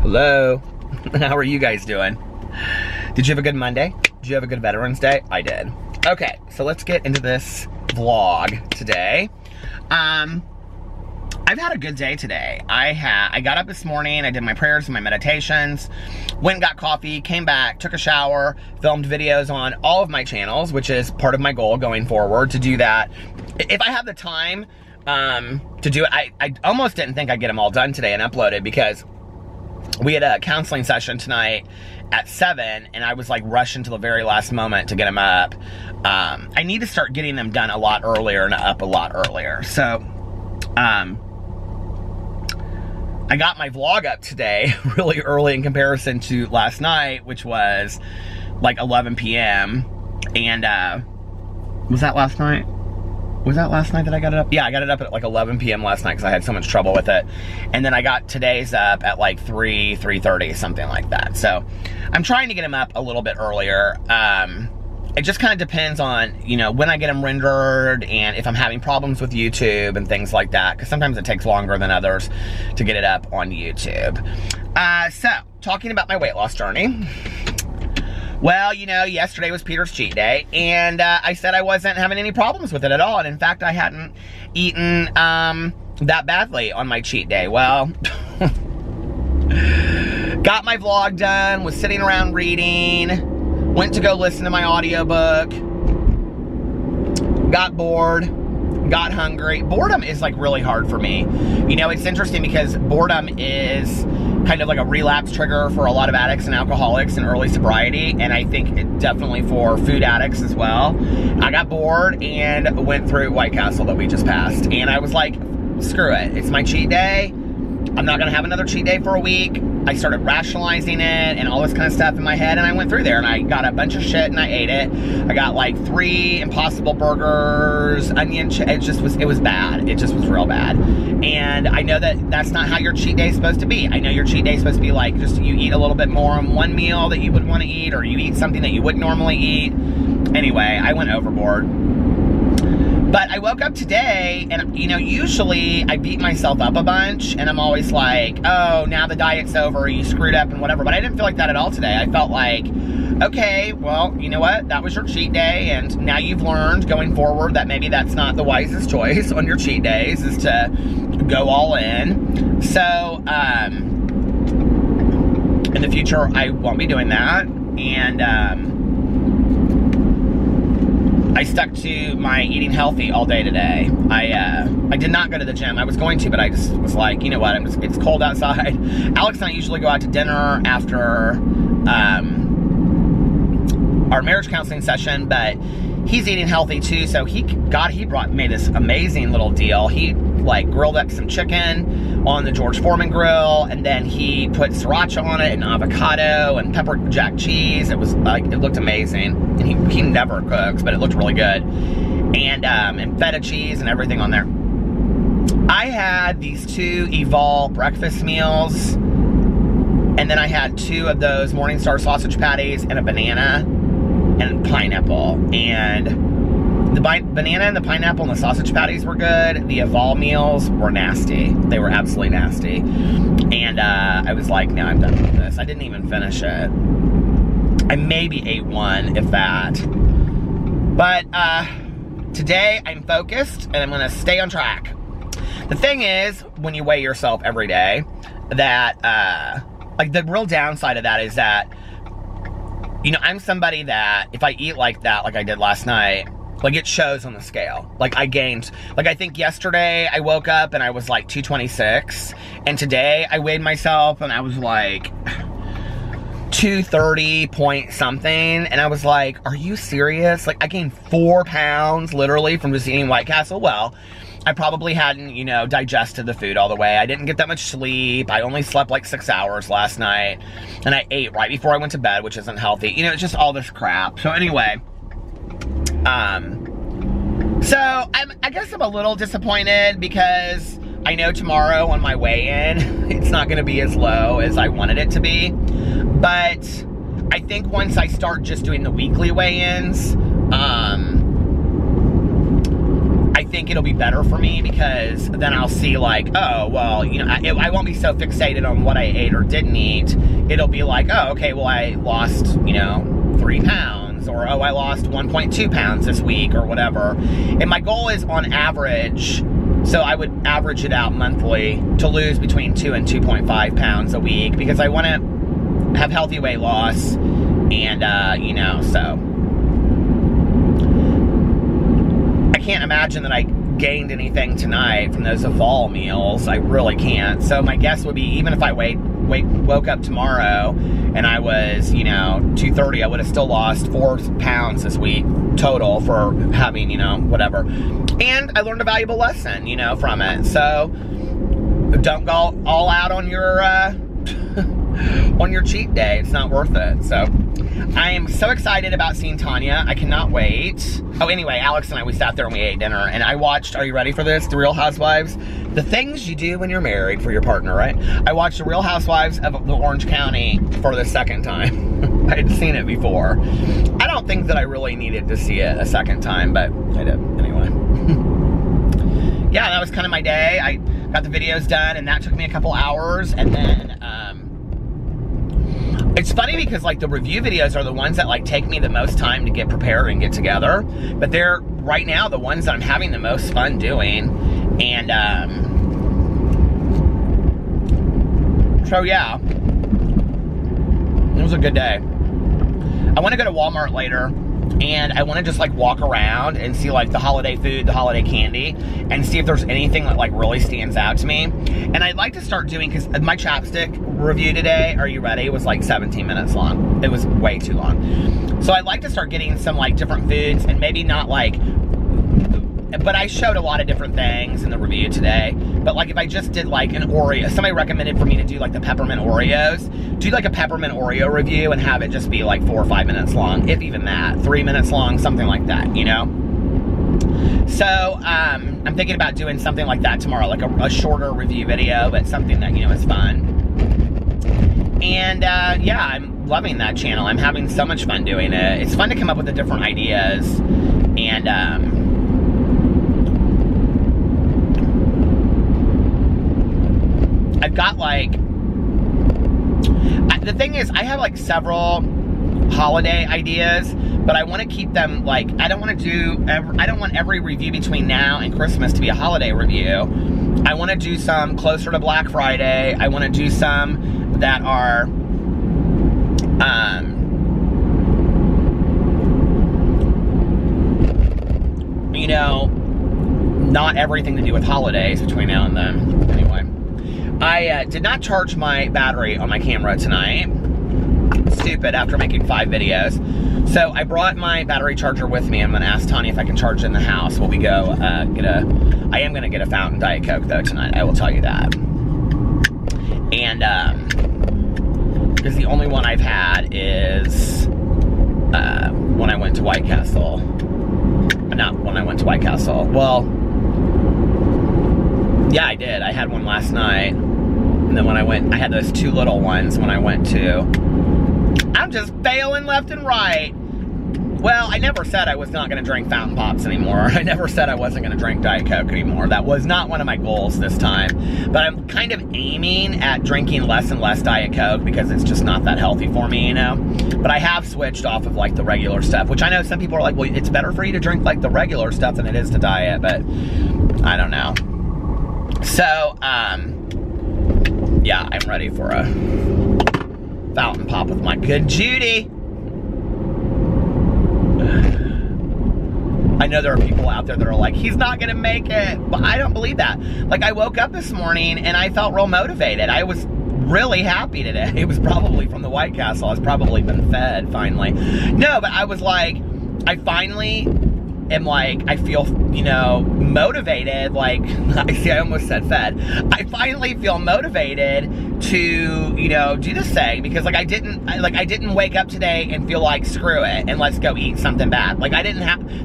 Hello. How are you guys doing? Did you have a good Monday? Did you have a good Veterans Day? I did. Okay, so let's get into this vlog today. I've had a good day today. I got up this morning, I did my prayers and my meditations, went and got coffee, came back, took a shower, filmed videos on all of my channels, which is part of my goal going forward, to do that. If I have the time to do it, I almost didn't think I'd get them all done today and uploaded, because we had a counseling session tonight at 7, and I was like rushing to the very last moment to get them up. I need to start getting them done a lot earlier and up a lot earlier. So, I got my vlog up today really early in comparison to last night, which was like 11 p.m. And, was that last night? Was that last night that I got it up? Yeah, I got it up at like 11 p.m. last night because I had so much trouble with it. And then I got today's up at like 3:30, something like that. So I'm trying to get them up a little bit earlier. It just kind of depends on, you know, when I get them rendered and if I'm having problems with YouTube and things like that, because sometimes it takes longer than others to get it up on YouTube. So, talking about my weight loss journey. Well, you know, yesterday was Peter's cheat day, and I said I wasn't having any problems with it at all, and in fact, I hadn't eaten that badly on my cheat day. Well, got my vlog done, was sitting around reading, went to go listen to my audiobook, got bored, got hungry. Boredom is like really hard for me. You know, it's interesting because boredom is kind of like a relapse trigger for a lot of addicts and alcoholics in early sobriety, and I think it definitely for food addicts as well. I got bored and went through White Castle that we just passed, and I was like, screw it, it's my cheat day. I'm not gonna have another cheat day for a week. I started rationalizing it and all this kind of stuff in my head, and I went through there and I got a bunch of shit and I ate it. I got like 3 Impossible Burgers, onion it was bad. It just was real bad. And I know that that's not how your cheat day is supposed to be. I know your cheat day is supposed to be like, just you eat a little bit more on one meal that you would want to eat, or you eat something that you wouldn't normally eat. Anyway, I went overboard. But I woke up today, and, you know, usually I beat myself up a bunch, and I'm always like, oh, now the diet's over, you screwed up and whatever. But I didn't feel like that at all today. I felt like, okay, well, you know what? That was your cheat day, and now you've learned going forward that maybe that's not the wisest choice on your cheat days, is to go all in. So, in the future, I won't be doing that. And, I stuck to my eating healthy all day today. I did not go to the gym. I was going to, but I just was like, you know what, it's cold outside. Alex and I usually go out to dinner after our marriage counseling session, but he's eating healthy too, so he made this amazing little deal. He like grilled up some chicken on the George Foreman grill, and then he put sriracha on it and avocado and pepper jack cheese. It was like, it looked amazing. And he never cooks, but it looked really good. And feta cheese and everything on there. I had these 2 Evol breakfast meals, and then I had 2 of those Morningstar sausage patties and a banana and pineapple. And the banana and the pineapple and the sausage patties were good. The Evol meals were nasty. They were absolutely nasty. And I was like, no, I'm done with this. I didn't even finish it. I maybe ate 1, if that. But today I'm focused and I'm gonna stay on track. The thing is, when you weigh yourself every day, that like the real downside of that is that, you know, I'm somebody that if I eat like that, like I did last night, like it shows on the scale. Like I gained, like I think yesterday I woke up and I was like 226, and today I weighed myself and I was like 230 point something, and I was like, are you serious? Like I gained 4 pounds literally from just eating White Castle. Well, I probably hadn't, you know, digested the food all the way. I didn't get that much sleep. I only slept like 6 hours last night, and I ate right before I went to bed, which isn't healthy. You know, it's just all this crap. So anyway, so I guess I'm a little disappointed because I know tomorrow on my weigh-in, it's not going to be as low as I wanted it to be. But I think once I start just doing the weekly weigh-ins, I think it'll be better for me because then I'll see like, oh, well, you know, I won't be so fixated on what I ate or didn't eat. It'll be like, oh, okay, well, I lost, you know, 3 pounds, or, oh, I lost 1.2 pounds this week, or whatever. And my goal is on average, so I would average it out monthly to lose between 2 and 2.5 pounds a week because I want to have healthy weight loss. And, you know, so I can't imagine that I gained anything tonight from those fall meals. I really can't. So my guess would be, even if I woke up tomorrow and I was, you know, 230, I would have still lost 4 pounds this week total for having, you know, whatever. And I learned a valuable lesson, you know, from it. So don't go all out on your on your cheat day. It's not worth it. So I am so excited about seeing Tanya. I cannot wait. Oh, anyway, Alex and I, we sat there and we ate dinner, and I watched, are you ready for this? The Real Housewives. The things you do when you're married for your partner, right? I watched The Real Housewives of the Orange County for the second time. I had seen it before. I don't think that I really needed to see it a second time, but I did anyway. Yeah, that was kind of my day. I got the videos done, and that took me a couple hours, and then, it's funny because like the review videos are the ones that like take me the most time to get prepared and get together, but they're right now the ones that I'm having the most fun doing. And so yeah, it was a good day. I want to go to Walmart later, and I want to just like walk around and see like the holiday food, the holiday candy, and see if there's anything that like really stands out to me. And I'd like to start doing, because my chapstick review today, are you ready, was like 17 minutes long. It was way too long. So I'd like to start getting some like different foods, and maybe not like, but I showed a lot of different things in the review today. But like if I just did like an Oreo, somebody recommended for me to do like the peppermint Oreos, do like a peppermint Oreo review and have it just be like 4 or 5 minutes long, if even that, 3 minutes long, something like that, you know? So, I'm thinking about doing something like that tomorrow, like a shorter review video, but something that, you know, is fun. And, yeah, I'm loving that channel. I'm having so much fun doing it. It's fun to come up with the different ideas, and, I've got, like, the thing is, I have, like, several holiday ideas, but I want to keep them, like, I don't want every review between now and Christmas to be a holiday review. I want to do some closer to Black Friday. I want to do some that are, you know, not everything to do with holidays between now and then. Anyway, I did not charge my battery on my camera tonight. Stupid, after making 5 videos. So I brought my battery charger with me. I'm gonna ask Tanya if I can charge it in the house while we go I am gonna get a fountain Diet Coke though tonight, I will tell you that. And because the only one I've had is when I went to White Castle. Not when I went to White Castle. Well, yeah, I did. I had one last night. And then when I had those 2 little ones when I went to. I'm just failing left and right. Well, I never said I was not going to drink Fountain Pops anymore. I never said I wasn't going to drink Diet Coke anymore. That was not one of my goals this time. But I'm kind of aiming at drinking less and less Diet Coke because it's just not that healthy for me, you know? But I have switched off of, like, the regular stuff, which I know some people are like, well, it's better for you to drink, like, the regular stuff than it is to diet, but I don't know. So, yeah, I'm ready for a Fountain Pop with my good Judy. I know there are people out there that are like, he's not gonna make it, but I don't believe that. Like, I woke up this morning and I felt real motivated. I was really happy today. It was probably from the White Castle. I've probably been fed finally. No, but I was like, I finally am like, I feel, you know, motivated. Like, I almost said fed. I finally feel motivated to, you know, do this thing because like I didn't wake up today and feel like screw it and let's go eat something bad. Like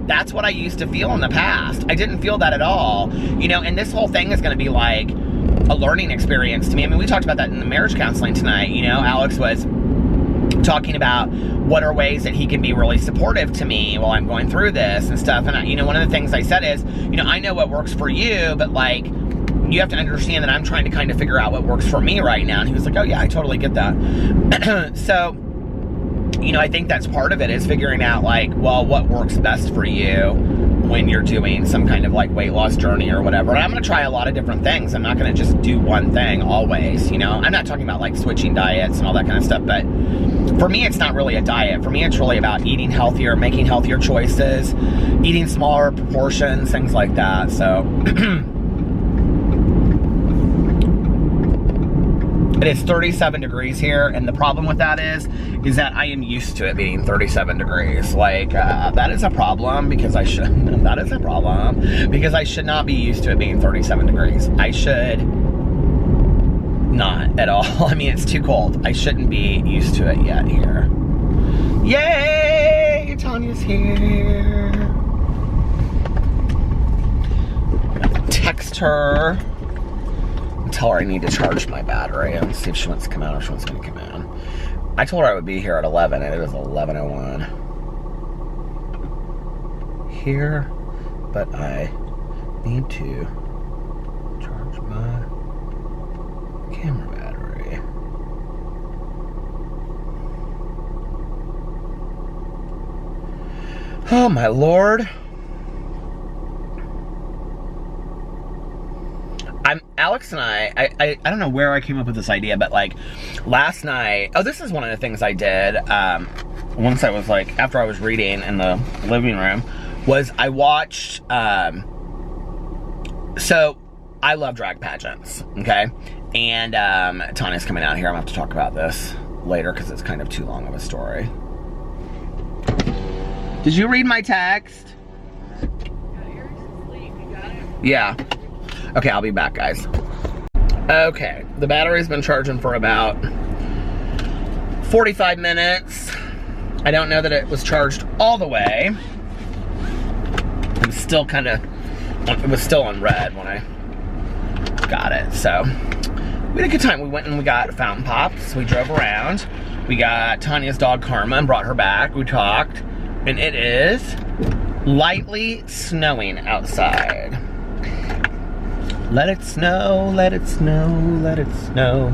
that's what I used to feel in the past. I didn't feel that at all, you know, and this whole thing is going to be like a learning experience to me. I mean, we talked about that in the marriage counseling tonight, you know. Alex was talking about what are ways that he can be really supportive to me while I'm going through this and stuff. And, you know, one of the things I said is, you know, I know what works for you, but like, you have to understand that I'm trying to kind of figure out what works for me right now. And he was like, oh yeah, I totally get that. So, you know, I think that's part of it, is figuring out like, well, what works best for you when you're doing some kind of like weight loss journey or whatever. And I'm going to try a lot of different things. I'm not going to just do one thing always, you know. I'm not talking about like switching diets and all that kind of stuff, but for me, it's not really a diet. For me, it's really about eating healthier, making healthier choices, eating smaller proportions, things like that. So it is 37 degrees here, and the problem with that is that I am used to it being 37 degrees. Like, that is a problem because I should not be used to it being 37 degrees. I should not at all. I mean, it's too cold. I shouldn't be used to it yet here. Yay! Tanya's here. Text her. Tell her I need to charge my battery and see if she wants to come out or if she wants me to come in. I told her I would be here at 11 and it was 11:01 here, but I need to charge my camera battery. Oh my Lord. Alex and I don't know where I came up with this idea, but like last night, oh, this is one of the things I did once I was like, after I was reading in the living room, was I watched, so I love drag pageants, okay? And Tanya's coming out here. I'm gonna have to talk about this later because it's kind of too long of a story. Did you read my text? Yeah. Okay, I'll be back, guys. Okay, the battery's been charging for about 45 minutes. I don't know that it was charged all the way. It was still kind of, it was still on red when I got it. So we had a good time. We went and we got fountain pops. We drove around. We got Tanya's dog Karma and brought her back. We talked, and it is lightly snowing outside. Let it snow, let it snow, let it snow.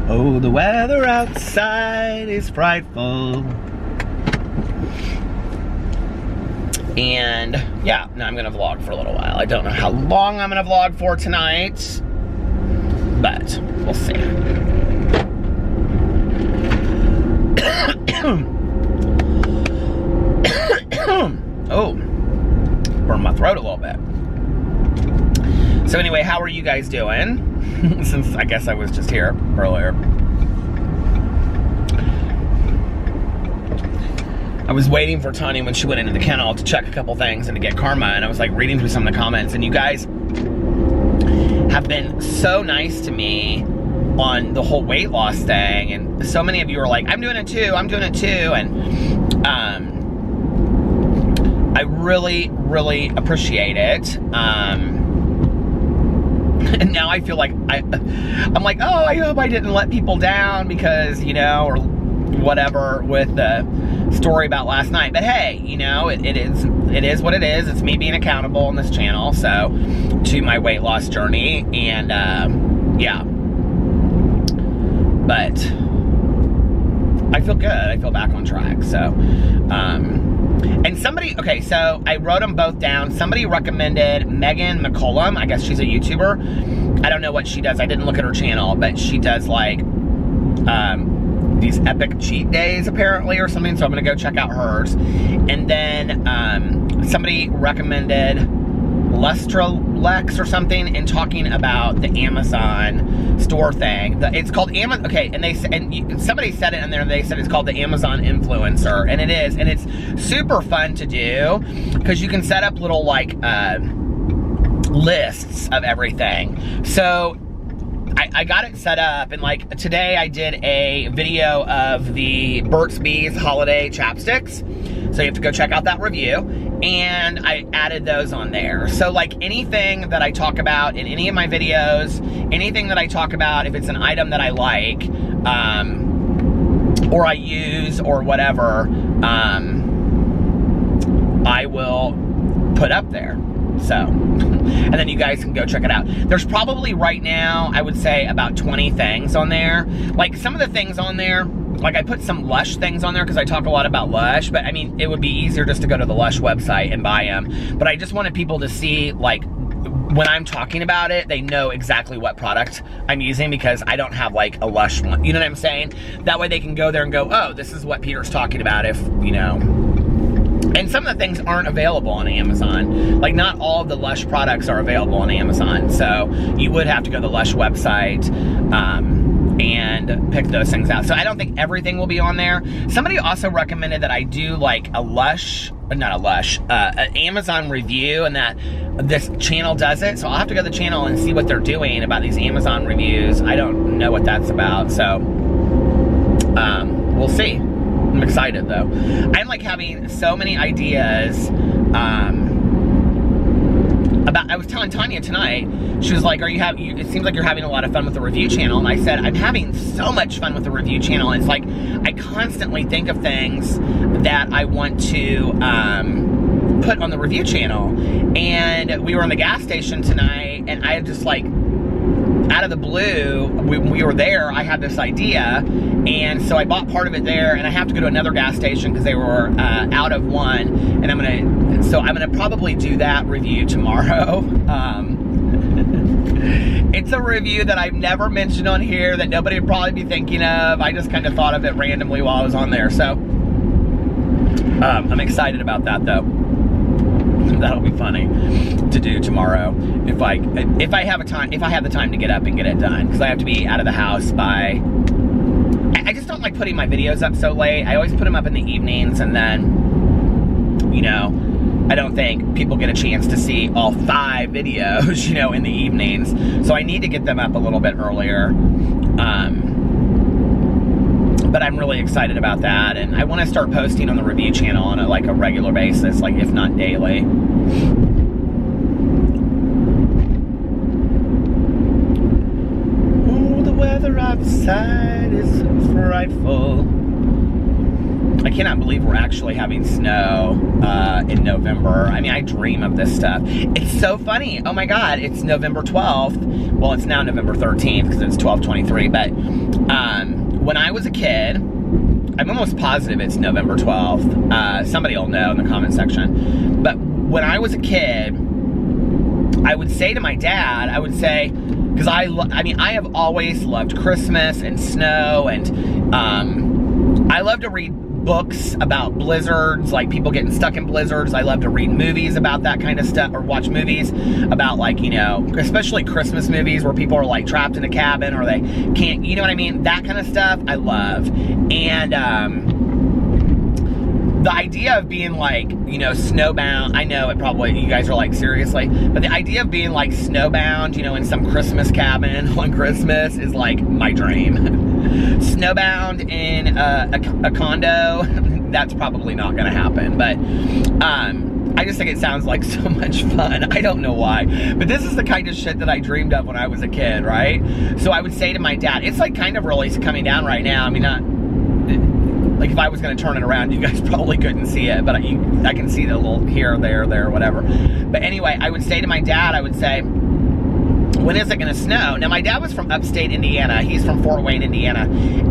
Oh, the weather outside is frightful. And yeah, now I'm gonna vlog for a little while. I don't know how long I'm gonna vlog for tonight, but we'll see. Oh, burned my throat a little bit. So anyway, how are you guys doing? Since I guess I was just here earlier. I was waiting for Tanya when she went into the kennel to check a couple things and to get Karma, and I was like reading through some of the comments, and you guys have been so nice to me on the whole weight loss thing, and so many of you are like, I'm doing it too, I'm doing it too, and I really, really appreciate it. And now I feel like I'm like, oh, I hope I didn't let people down because, you know, or whatever with the story about last night. But hey, you know, it is what it is. It's me being accountable on this channel, so, to my weight loss journey, and yeah. But I feel good. I feel back on track. So, and somebody, okay, so I wrote them both down. Somebody recommended Megan McCollum. I guess she's a YouTuber. I don't know what she does. I didn't look at her channel, but she does like these epic cheat days apparently or something. So I'm gonna go check out hers. And then somebody recommended Lex or something, and talking about the Amazon store thing. It's called Amazon. Okay, and somebody said it in there. They said it's called the Amazon Influencer, and it is, and it's super fun to do because you can set up little like lists of everything. So I got it set up, and like today I did a video of the Burt's Bees holiday chapsticks. So you have to go check out that review, and I added those on there. So like anything that I talk about in any of my videos, anything that I talk about, if it's an item that I like, or I use or whatever, I will put up there. So, and then you guys can go check it out. There's probably right now, I would say about 20 things on there. Like some of the things on there, like I put some Lush things on there because I talk a lot about Lush, but I mean, it would be easier just to go to the Lush website and buy them. But I just wanted people to see, like, when I'm talking about it, they know exactly what product I'm using because I don't have like a Lush one. You know what I'm saying? That way they can go there and go, oh, this is what Peter's talking about if, you know. And some of the things aren't available on Amazon. Like not all of the Lush products are available on Amazon. So you would have to go to the Lush website and pick those things out. So I don't think everything will be on there. Somebody also recommended that I do like a Lush, not a Lush, an Amazon review, and that this channel does it. So I'll have to go to the channel and see what they're doing about these Amazon reviews. I don't know what that's about. So we'll see. I'm excited though. I'm like having so many ideas about, I was telling Tanya tonight, she was like, it seems like you're having a lot of fun with the review channel. And I said, I'm having so much fun with the review channel. And it's like, I constantly think of things that I want to put on the review channel. And we were in the gas station tonight and I just like, out of the blue, when we were there, I had this idea, and so I bought part of it there, and I have to go to another gas station because they were out of one, and I'm gonna probably do that review tomorrow. It's a review that I've never mentioned on here that nobody would probably be thinking of. I just kind of thought of it randomly while I was on there, so I'm excited about that though. That'll be funny to do tomorrow if I have the time to get up and get it done, because I have to be out of the house by, I just don't like putting my videos up so late. I always put them up in the evenings, and then, you know, I don't think people get a chance to see all 5 videos, you know, in the evenings. So I need to get them up a little bit earlier. But I'm really excited about that, and I want to start posting on the review channel on a regular basis, like if not daily. Oh, the weather outside is frightful. I cannot believe we're actually having snow in November. I mean, I dream of this stuff. It's so funny. Oh my God, it's November 12th. Well, it's now November 13th because it's 12/23, but when I was a kid, I'm almost positive it's November 12th. Somebody will know in the comment section. But when I was a kid, I would say to my dad, because I have always loved Christmas and snow, and I love to read books about blizzards, like people getting stuck in blizzards. I love to read movies about that kind of stuff, or watch movies about, like, you know, especially Christmas movies where people are like trapped in a cabin or they can't, you know what I mean? That kind of stuff I love. And the idea of being like, you know, snowbound, I know it probably, you guys are like, seriously? But the idea of being like snowbound, you know, in some Christmas cabin on Christmas is like my dream. Snowbound in a condo, that's probably not gonna happen, but I just think it sounds like so much fun. I don't know why, but this is the kind of shit that I dreamed of when I was a kid, right? So I would say to my dad, it's like kind of really coming down right now. I mean, not like if I was gonna turn it around, you guys probably couldn't see it, but I can see the little here, there, whatever. But anyway, I would say to my dad, I would say, when is it gonna snow? Now, my dad was from upstate Indiana. He's from Fort Wayne, Indiana.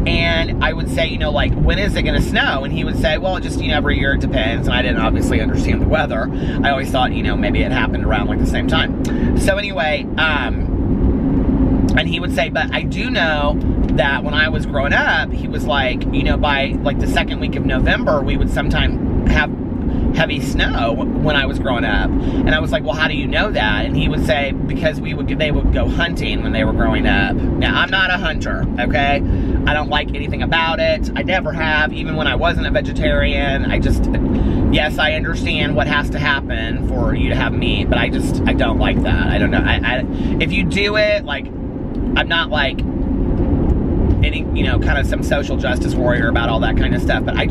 And I would say, you know, like, when is it gonna snow? And he would say, well, just, you know, every year it depends. And I didn't obviously understand the weather. I always thought, you know, maybe it happened around like the same time. So anyway, and he would say, but I do know that when I was growing up, he was like, you know, by like the second week of November, we would sometime have heavy snow when I was growing up. And I was like, well, how do you know that? And he would say, because they would go hunting when they were growing up. Now, I'm not a hunter, okay? I don't like anything about it. I never have, even when I wasn't a vegetarian. Yes, I understand what has to happen for you to have meat, but I don't like that. I don't know. If you do it, like, I'm not like any, you know, kind of some social justice warrior about all that kind of stuff, but I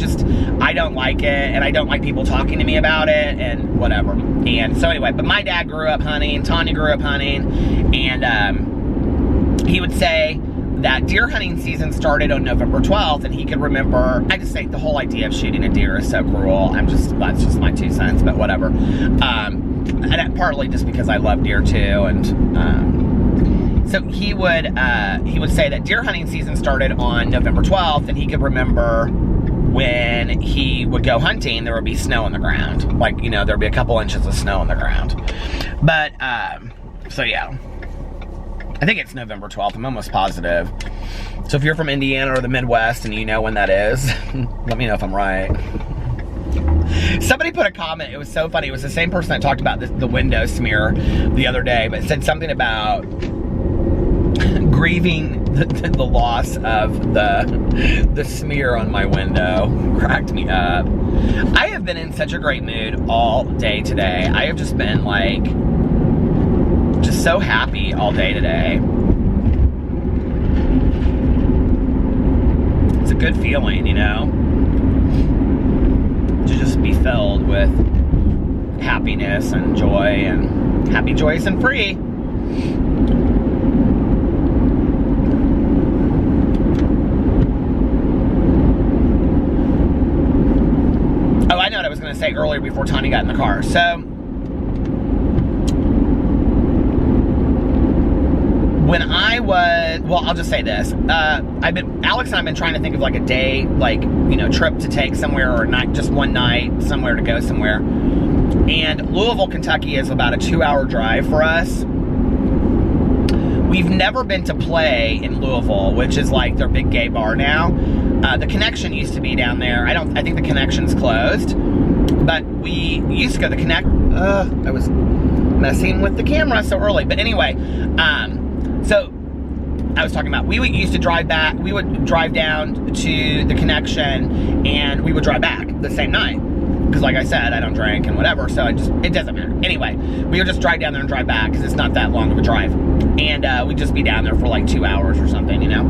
don't like it, and I don't like people talking to me about it, and whatever. And so anyway, but my dad grew up hunting, Tanya grew up hunting, and he would say, that deer hunting season started on November 12th, and he could remember. I just think the whole idea of shooting a deer is so cruel. That's just my 2 cents, but whatever. And partly just because I love deer too, and so he would say that deer hunting season started on November 12th, and he could remember when he would go hunting, there would be snow on the ground. Like, you know, there'd be a couple inches of snow on the ground. But, so yeah. I think it's November 12th. I'm almost positive. So if you're from Indiana or the Midwest and you know when that is, let me know if I'm right. Somebody put a comment. It was so funny. It was the same person that talked about the window smear the other day, but it said something about grieving the loss of the smear on my window. Cracked me up. I have been in such a great mood all day today. I have just been like, just so happy all day today. It's a good feeling, you know, to just be filled with happiness and joy and happy, joyous, and free. Oh, I know what I was going to say earlier before Tanya got in the car. So, when I was, well, I'll just say this. Alex and I have been trying to think of like a day, like, you know, trip to take somewhere, or night, just one night, somewhere to go somewhere. And Louisville, Kentucky is about a 2-hour drive for us. We've never been to Play in Louisville, which is like their big gay bar now. The Connection used to be down there. I think the Connection's closed. But we used to go to the I was messing with the camera so early. But anyway, so I was talking about, we used to drive back. We would drive down to the Connection, and we would drive back the same night. Because like I said, I don't drink and whatever, so it doesn't matter. Anyway, we would just drive down there and drive back, because it's not that long of a drive. And we'd just be down there for like 2 hours or something, you know?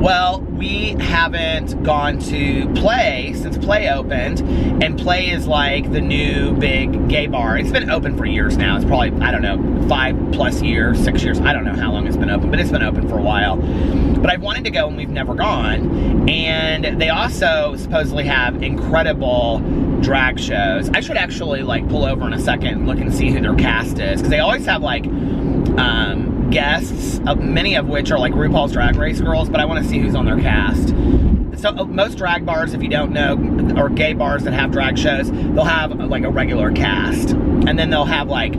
Well, we haven't gone to Play since Play opened, and Play is like the new big gay bar. It's been open for years now. It's probably, I don't know, 5+ years, 6 years. I don't know how long it's been open, but it's been open for a while. But I've wanted to go, and we've never gone. And they also supposedly have incredible drag shows. I should actually like pull over in a second and look and see who their cast is, because they always have like guests, many of which are like RuPaul's Drag Race girls, but I want to see who's on their cast. So most drag bars, if you don't know, or gay bars that have drag shows, they'll have like a regular cast, and then they'll have like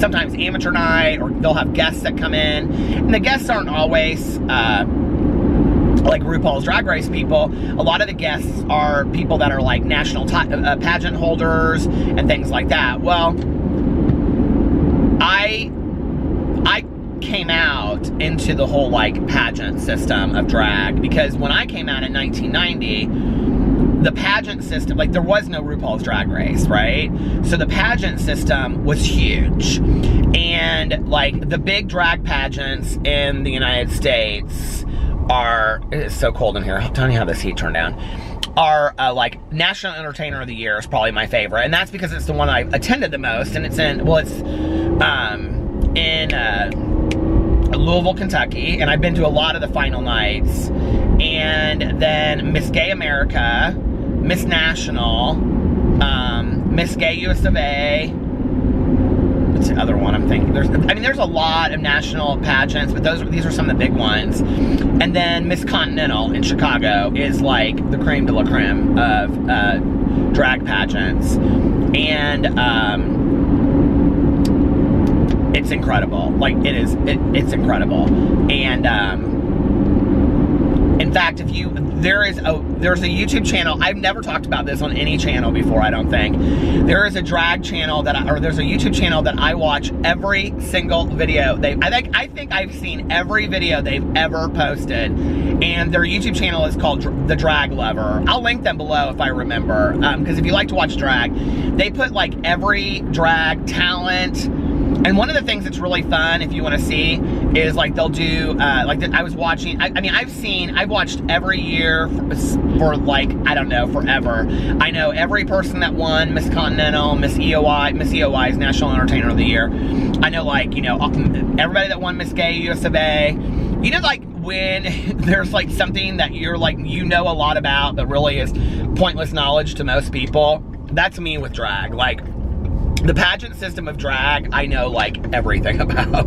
sometimes amateur night, or they'll have guests that come in, and the guests aren't always like RuPaul's Drag Race people. A lot of the guests are people that are like national pageant holders and things like that. Well, I came out into the whole like pageant system of drag, because when I came out in 1990, the pageant system, like there was no RuPaul's Drag Race, right? So the pageant system was huge. And like the big drag pageants in the United States are, it's so cold in here, tell me how this heat turned down, are like National Entertainer of the Year is probably my favorite, and that's because it's the one I attended the most, and it's in, well, it's in Louisville, Kentucky, and I've been to a lot of the final nights. And then Miss Gay America, Miss National, Miss Gay US of A. What's the other one I'm thinking? There's a lot of national pageants, but these are some of the big ones. And then Miss Continental in Chicago is like the creme de la creme of drag pageants. And it's incredible. Like, it's incredible. And in fact, there's a YouTube channel. I've never talked about this on any channel before, I don't think. There is a drag channel there's a YouTube channel that I watch every single video. I think I've seen every video they've ever posted, and their YouTube channel is called The Drag Lover. I'll link them below if I remember, because if you like to watch drag, they put like every drag talent. And one of the things that's really fun, if you want to see, is like they'll do like I was watching. I mean, I've watched every year for like, I don't know, forever. I know every person that won Miss Continental, Miss EOI. Miss EOI is National Entertainer of the Year. I know, like, you know, everybody that won Miss Gay US of A. You know, like when there's like something that you're like, you know a lot about, but really is pointless knowledge to most people. That's me with drag. Like, the pageant system of drag, I know like everything about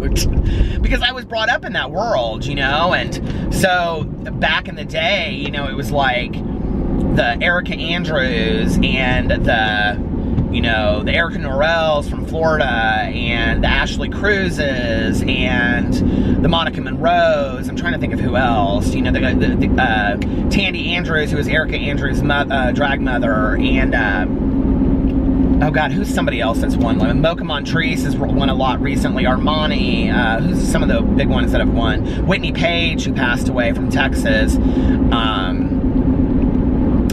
because I was brought up in that world, you know. And so back in the day, you know, it was like the Erica Andrews and the, you know, the Erica Norrells from Florida and the Ashley Cruzes and the Monica Monroes. I'm trying to think of who else. You know, the Tandy Andrews, who was Erica Andrews' drag mother, and oh God, who's somebody else that's won? Mocha Montrese has won a lot recently. Armani, who's some of the big ones that have won? Whitney Page, who passed away from Texas.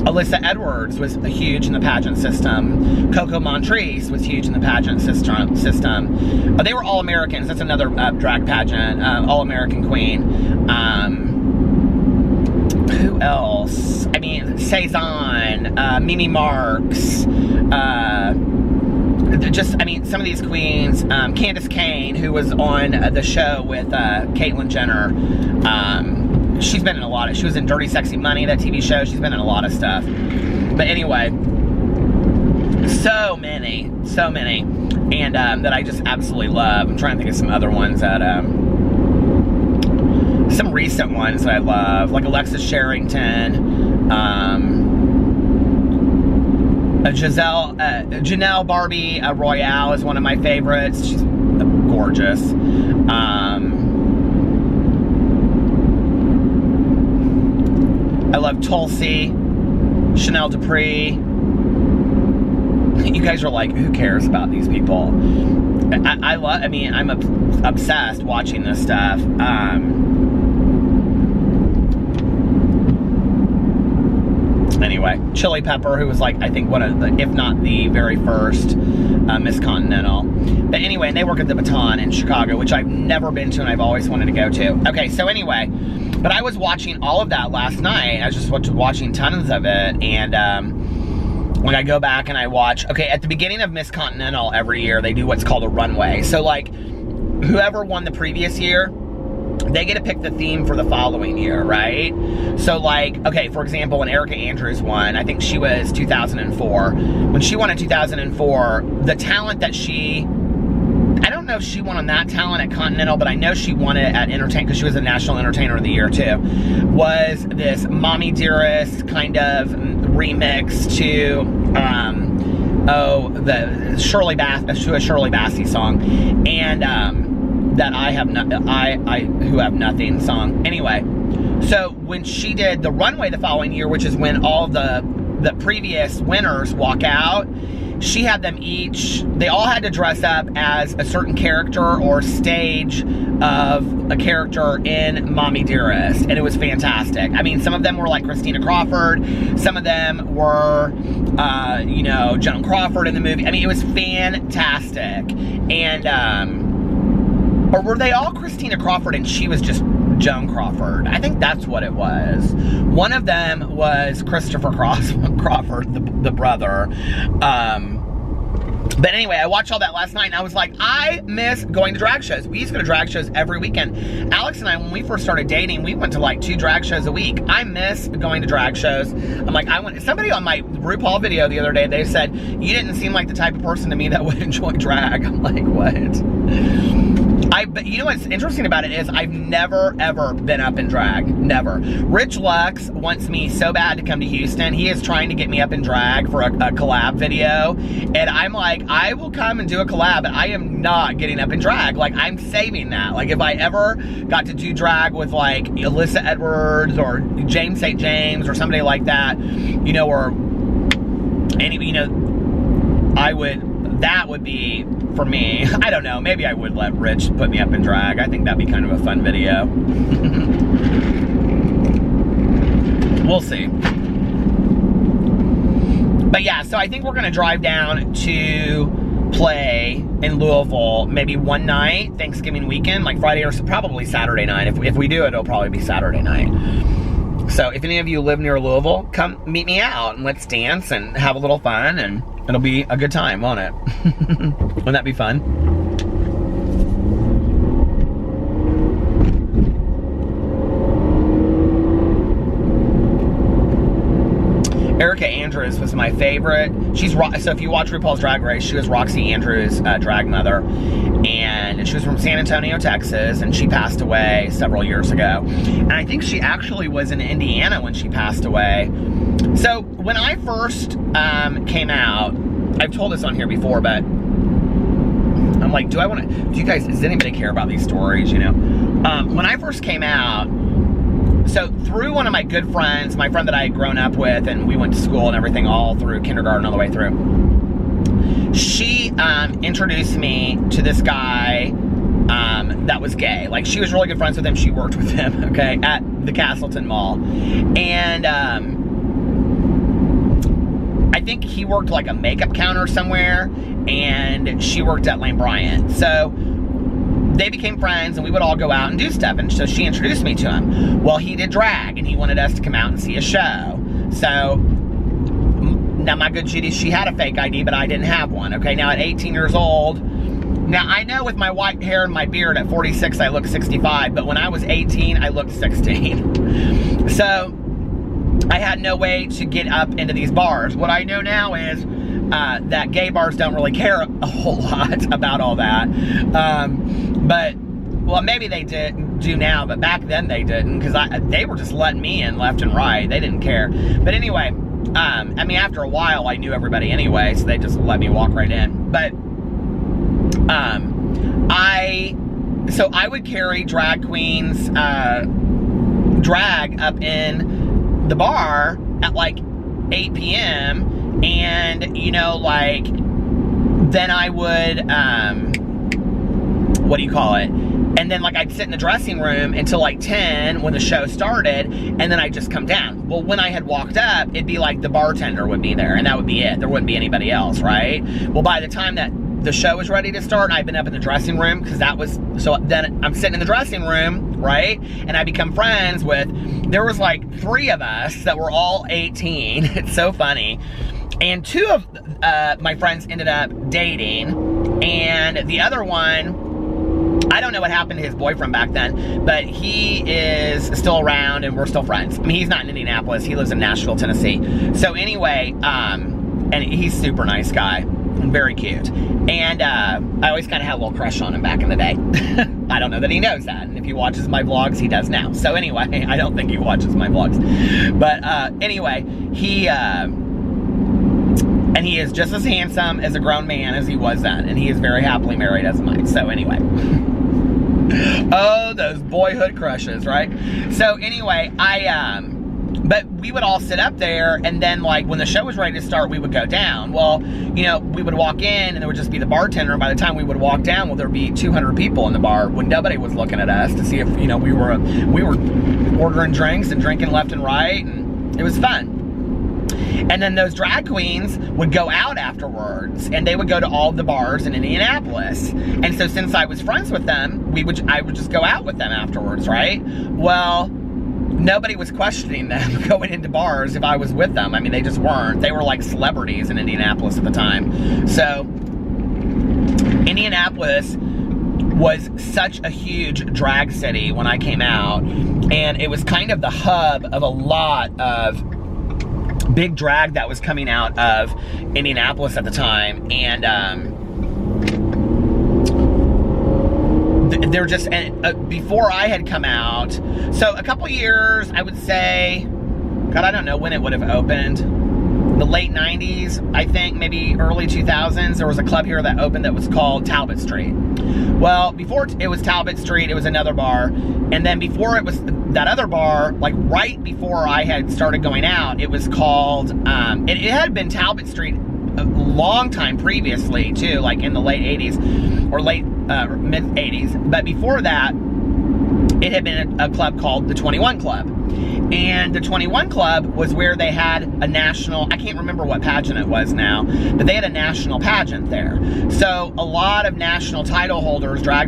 Alyssa Edwards was huge in the pageant system. Coco Montrese was huge in the pageant system. They were all Americans. That's another drag pageant, all-American queen. Who else? I mean, Cezanne, Mimi Marks, just, I mean, some of these queens, Candace Kane, who was on the show with Caitlyn Jenner. She's been in a lot of, she was in Dirty Sexy Money, that TV show. She's been in a lot of stuff. But anyway, so many, and that I just absolutely love. I'm trying to think of some other ones that, some recent ones that I love, like Alexis Sherrington, Janelle Barbie Royale is one of my favorites. She's gorgeous. I love Tulsi, Chanel Dupree. You guys are like, who cares about these people? I mean, I'm obsessed watching this stuff. Anyway, Chili Pepper, who was like, I think one of the, if not the very first Miss Continental. But anyway, and they work at the Baton in Chicago, which I've never been to and I've always wanted to go to. Okay, so anyway, but I was watching all of that last night. I was just watching tons of it, and when I go back and I watch, okay, at the beginning of Miss Continental every year, they do what's called a runway. So like, whoever won the previous year, they get to pick the theme for the following year, right? So like, okay, for example, when Erica Andrews won, I think she was 2004. When she won in 2004, the talent that she, I don't know if she won on that talent at Continental, but I know she won it at Entertain, because she was a National Entertainer of the Year too, was this Mommy Dearest kind of remix to, the Shirley Bassey song, and, that Who Have Nothing song. Anyway, so when she did the runway the following year, which is when all the previous winners walk out, she had them each, they all had to dress up as a certain character or stage of a character in Mommy Dearest, and it was fantastic. I mean, some of them were like Christina Crawford, some of them were, you know, Joan Crawford in the movie. I mean, it was fantastic. And, or were they all Christina Crawford and she was just Joan Crawford? I think that's what it was. One of them was Christopher Crawford, the brother. But anyway, I watched all that last night and I was like, I miss going to drag shows. We used to go to drag shows every weekend. Alex and I, when we first started dating, we went to like 2 drag shows a week. I miss going to drag shows. I'm like, somebody on my RuPaul video the other day, they said, you didn't seem like the type of person to me that would enjoy drag. I'm like, what? But you know what's interesting about it is I've never, ever been up in drag. Never. Rich Lux wants me so bad to come to Houston. He is trying to get me up in drag for a collab video. And I'm like, I will come and do a collab, but I am not getting up in drag. Like, I'm saving that. Like, if I ever got to do drag with, like, Alyssa Edwards or James St. James or somebody like that, you know, or any, you know, that would be, for me, I don't know, maybe I would let Rich put me up in drag. I think that'd be kind of a fun video. We'll see. But yeah, so I think we're gonna drive down to play in Louisville maybe one night, Thanksgiving weekend, like Friday or probably Saturday night. If we do it, it'll probably be Saturday night. So if any of you live near Louisville, come meet me out and let's dance and have a little fun, and it'll be a good time, won't it? Wouldn't that be fun? Erica Andrews was my favorite. So if you watch RuPaul's Drag Race, she was Roxy Andrews' drag mother. And she was from San Antonio, Texas, and she passed away several years ago. And I think she actually was in Indiana when she passed away. So when I first came out, I've told this on here before, but I'm like, do you guys, does anybody care about these stories, you know? When I first came out, so through one of my good friends, my friend that I had grown up with, and we went to school and everything all through kindergarten all the way through, she introduced me to this guy that was gay. Like, she was really good friends with him. She worked with him, okay, at the Castleton Mall. And I think he worked like a makeup counter somewhere, and she worked at Lane Bryant. So they became friends, and we would all go out and do stuff, and so she introduced me to him. Well, he did drag, and he wanted us to come out and see a show. So, now my good Judy, she had a fake ID, but I didn't have one, okay? Now, at 18 years old, now I know with my white hair and my beard at 46, I look 65, but when I was 18, I looked 16. So, I had no way to get up into these bars. What I know now is that gay bars don't really care a whole lot about all that. But, well, maybe they do now, but back then they didn't, because they were just letting me in left and right. They didn't care. But anyway, I mean, after a while, I knew everybody anyway, so they just let me walk right in. But, so I would carry drag queens, drag up in the bar at like 8 p.m. and, you know, like, then I would, what do you call it? And then, like, I'd sit in the dressing room until, like, 10 when the show started, and then I'd just come down. Well, when I had walked up, it'd be like the bartender would be there, and that would be it. There wouldn't be anybody else, right? Well, by the time that the show was ready to start, I'd been up in the dressing room, because that was, so then I'm sitting in the dressing room, right? And I become friends with, there was, like, 3 of us that were all 18. It's so funny. And 2 of my friends ended up dating, and the other one, I don't know what happened to his boyfriend back then, but he is still around and we're still friends. I mean, he's not in Indianapolis. He lives in Nashville, Tennessee. So anyway, and he's a super nice guy and very cute. And I always kind of had a little crush on him back in the day. I don't know that he knows that. And if he watches my vlogs, he does now. So anyway, I don't think he watches my vlogs. But anyway, and he is just as handsome as a grown man as he was then. And he is very happily married as am I. So anyway. Oh, those boyhood crushes, right? So anyway, but we would all sit up there, and then, like, when the show was ready to start, we would go down. Well, you know, we would walk in, and there would just be the bartender, and by the time we would walk down, well, there'd be 200 people in the bar when nobody was looking at us to see if, you know, we were ordering drinks and drinking left and right, and it was fun. And then those drag queens would go out afterwards, and they would go to all the bars in Indianapolis. And so since I was friends with them, I would just go out with them afterwards, right? Well, nobody was questioning them going into bars if I was with them. I mean, they just weren't. They were like celebrities in Indianapolis at the time. So Indianapolis was such a huge drag city when I came out, and it was kind of the hub of a lot of big drag that was coming out of Indianapolis at the time. And they're just, before I had come out, so a couple years, I would say, God, I don't know when it would have opened, the late 90s, I think, maybe early 2000s, there was a club here that opened that was called Talbot Street. Well, before it was Talbot Street, it was another bar, and then before it was that other bar, like right before I had started going out, it was called, it had been Talbot Street a long time previously too, like in the late 80s, or late, mid 80s, but before that, it had been a club called the 21 Club. And the 21 Club was where they had a national, I can't remember what pageant it was now, but they had a national pageant there. So a lot of national title holders, I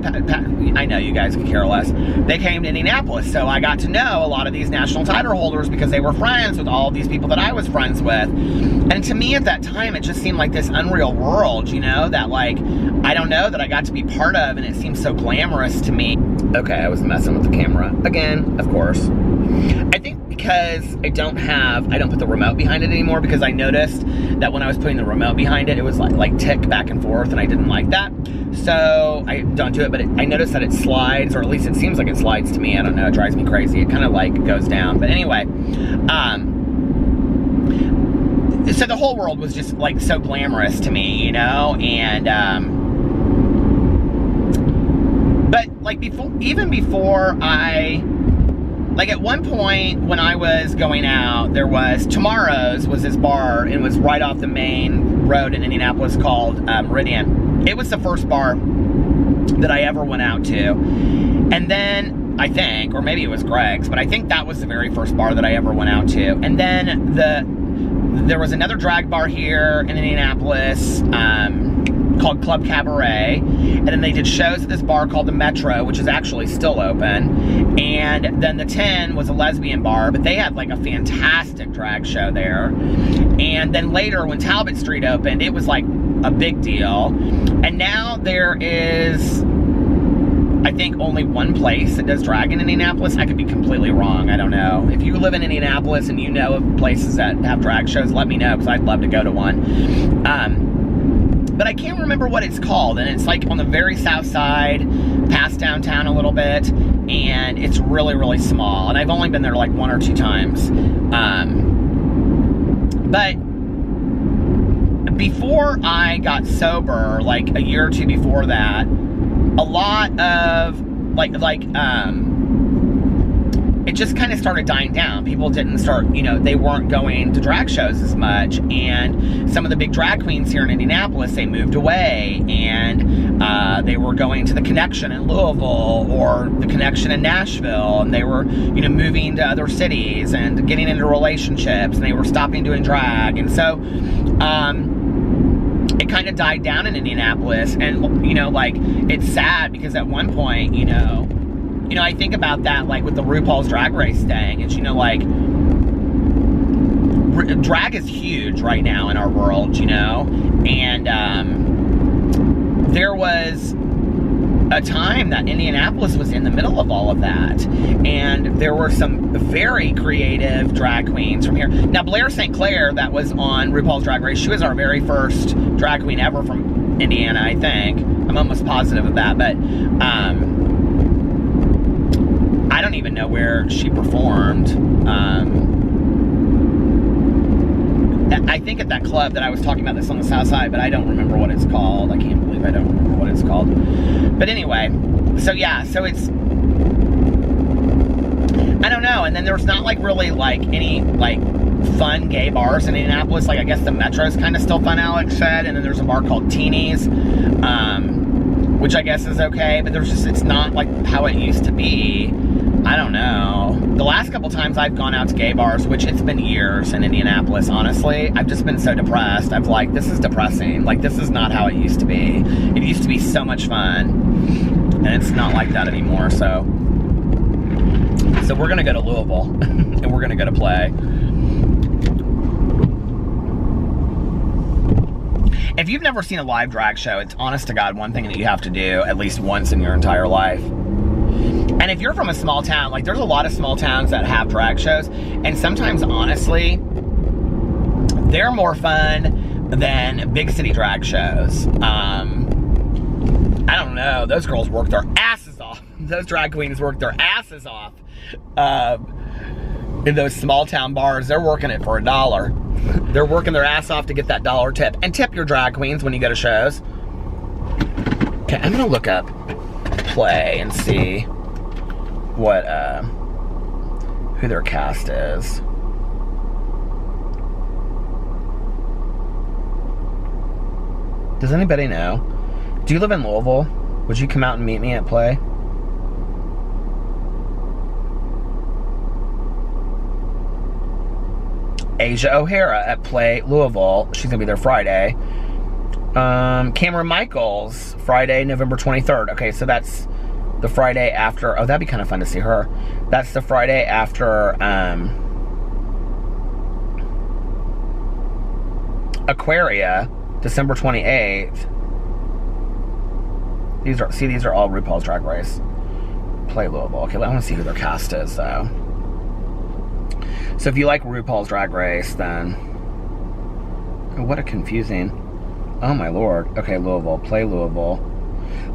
know you guys could care less, they came to Indianapolis. So I got to know a lot of these national title holders because they were friends with all of these people that I was friends with. And to me at that time, it just seemed like this unreal world, you know, that like, I don't know, that I got to be part of, and it seemed so glamorous to me. Okay, I was messing with the camera again, of course. I think because I don't put the remote behind it anymore, because I noticed that when I was putting the remote behind it, it was like tick back and forth, and I didn't like that. So I don't do it, but I noticed that it slides, or at least it seems like it slides to me. I don't know, it drives me crazy. It kind of like goes down. But anyway, so the whole world was just like so glamorous to me, you know, and but like even before like at one point when I was going out, there was Tomorrow's was this bar, and it was right off the main road in Indianapolis called Meridian. It was the first bar that I ever went out to. And then I think, or maybe it was Greg's, but I think that was the very first bar that I ever went out to. And then there was another drag bar here in Indianapolis called Club Cabaret, and then they did shows at this bar called the Metro, which is actually still open. And then the 10 was a lesbian bar, but they had like a fantastic drag show there. And then later when Talbot Street opened, it was like a big deal. And now there is, I think, only one place that does drag in Indianapolis. I could be completely wrong, I don't know. If you live in Indianapolis and you know of places that have drag shows, let me know, because I'd love to go to one. But I can't remember what it's called, and it's like on the very south side, past downtown a little bit, and it's really, really small, and I've only been there like 1 or 2 times. But before I got sober, like a year or 2 before that, a lot of it just kind of started dying down. People didn't start, you know, they weren't going to drag shows as much, and some of the big drag queens here in Indianapolis, they moved away, and they were going to the Connection in Louisville or the Connection in Nashville, and they were, you know, moving to other cities and getting into relationships, and they were stopping doing drag. And so it kind of died down in Indianapolis. And, you know, like, it's sad because at one point, you know, I think about that, like, with the RuPaul's Drag Race thing. It's, you know, like, drag is huge right now in our world, you know? And there was a time that Indianapolis was in the middle of all of that. And there were some very creative drag queens from here. Now, Blair St. Clair, that was on RuPaul's Drag Race, she was our very first drag queen ever from Indiana, I think. I'm almost positive of that, but I don't even know where she performed. I think at that club that I was talking about, this on the south side, but I don't remember what it's called. I can't believe I don't remember what it's called. But anyway, so yeah, so it's, I don't know. And then there's not like really like any like fun gay bars in Indianapolis. Like, I guess the Metro's kind of still fun, Alex said. And then there's a bar called Teeny's, which I guess is okay, but there's just, it's not like how it used to be. I don't know. The last couple times I've gone out to gay bars, which it's been years in Indianapolis, honestly, I've just been so depressed. I've like, this is depressing. Like, this is not how it used to be. It used to be so much fun, and it's not like that anymore. So we're gonna go to Louisville, and we're gonna go to play. If you've never seen a live drag show, it's honest to God one thing that you have to do at least once in your entire life. And if you're from a small town, like, there's a lot of small towns that have drag shows, and sometimes, honestly, they're more fun than big city drag shows. I don't know. Those girls work their asses off. Those drag queens work their asses off. In those small town bars, they're working it for $1. They're working their ass off to get that $1 tip. And tip your drag queens when you go to shows. Okay, I'm gonna look up Play and see what who their cast is. Does anybody know? Do you live in Louisville? Would you come out and meet me at Play? Asia O'Hara at Play Louisville. She's going to be there Friday. Cameron Michaels, Friday, November 23rd. Okay, so that's the Friday after. Oh, that'd be kind of fun to see her. That's the Friday after Aquaria, December 28th. These are all RuPaul's Drag Race. Play Louisville. Okay, I want to see who their cast is, though. So if you like RuPaul's Drag Race, then... Oh, what a confusing... Oh, my Lord. Okay, Louisville. Play Louisville.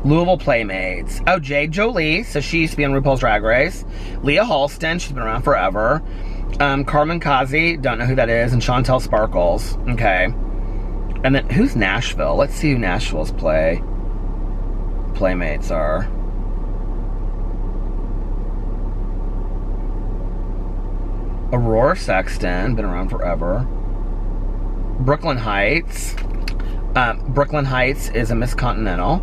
Louisville Playmates. Oh, Jade Jolie. So she used to be on RuPaul's Drag Race. Leah Halston. She's been around forever. Carmen Kazi. Don't know who that is. And Chantel Sparkles. Okay. And then, who's Nashville? Let's see who Nashville's Playmates are. Aurora Sexton, been around forever. Brooklyn Heights. Brooklyn Heights is a Miss Continental.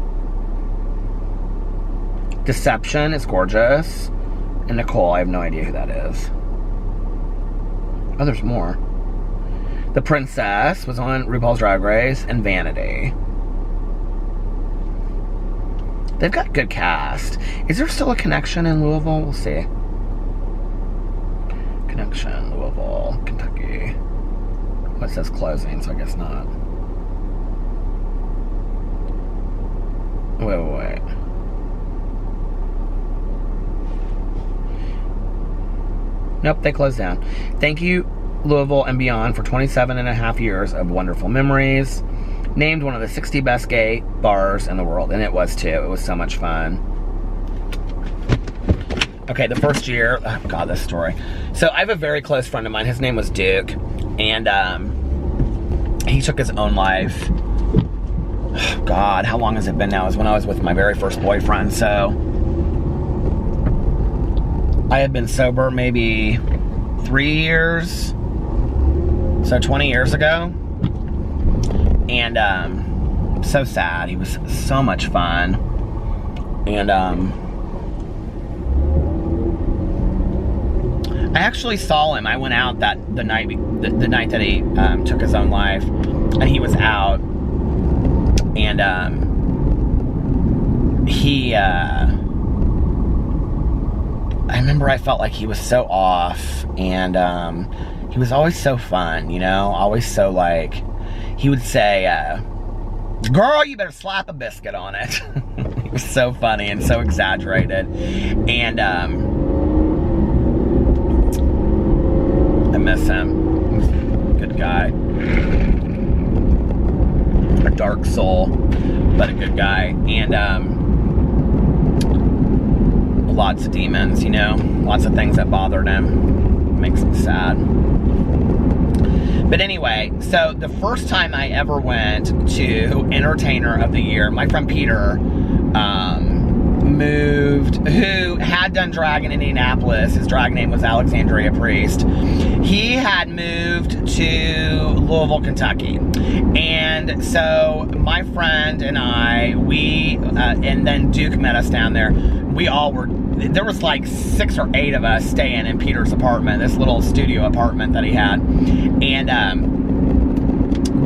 Deception is gorgeous. And Nicole, I have no idea who that is. Oh, there's more. The Princess was on RuPaul's Drag Race, and Vanity. They've got good cast. Is there still a Connection in Louisville? We'll see. Connection, Louisville, Kentucky. Well, it says closing, so I guess not. Wait. Nope, they closed down. Thank you, Louisville and beyond, for 27 and a half years of wonderful memories. Named one of the 60 best gay bars in the world, and it was too. It was so much fun. Okay, the first year, oh God, this story. So I have a very close friend of mine. His name was Duke, and he took his own life. Oh God, how long has it been now? It was when I was with my very first boyfriend. So I had been sober maybe 3 years, so 20 years ago, and so sad. He was so much fun, and I actually saw him. I went out the night that he took his own life, and he was out, and I remember I felt like he was so off, and he was always so fun, you know, always so like, he would say, girl, you better slap a biscuit on it. He was so funny and so exaggerated, and I miss him. He's a good guy. A dark soul, but a good guy, and lots of demons, you know, lots of things that bothered him. Makes him sad. But anyway, so the first time I ever went to Entertainer of the Year, my friend Peter moved, who had done drag in Indianapolis. His drag name was Alexandria Priest. He had moved to Louisville, Kentucky. And so my friend and I, and then Duke met us down there. We all were, there was like 6 or 8 of us staying in Peter's apartment, this little studio apartment that he had. And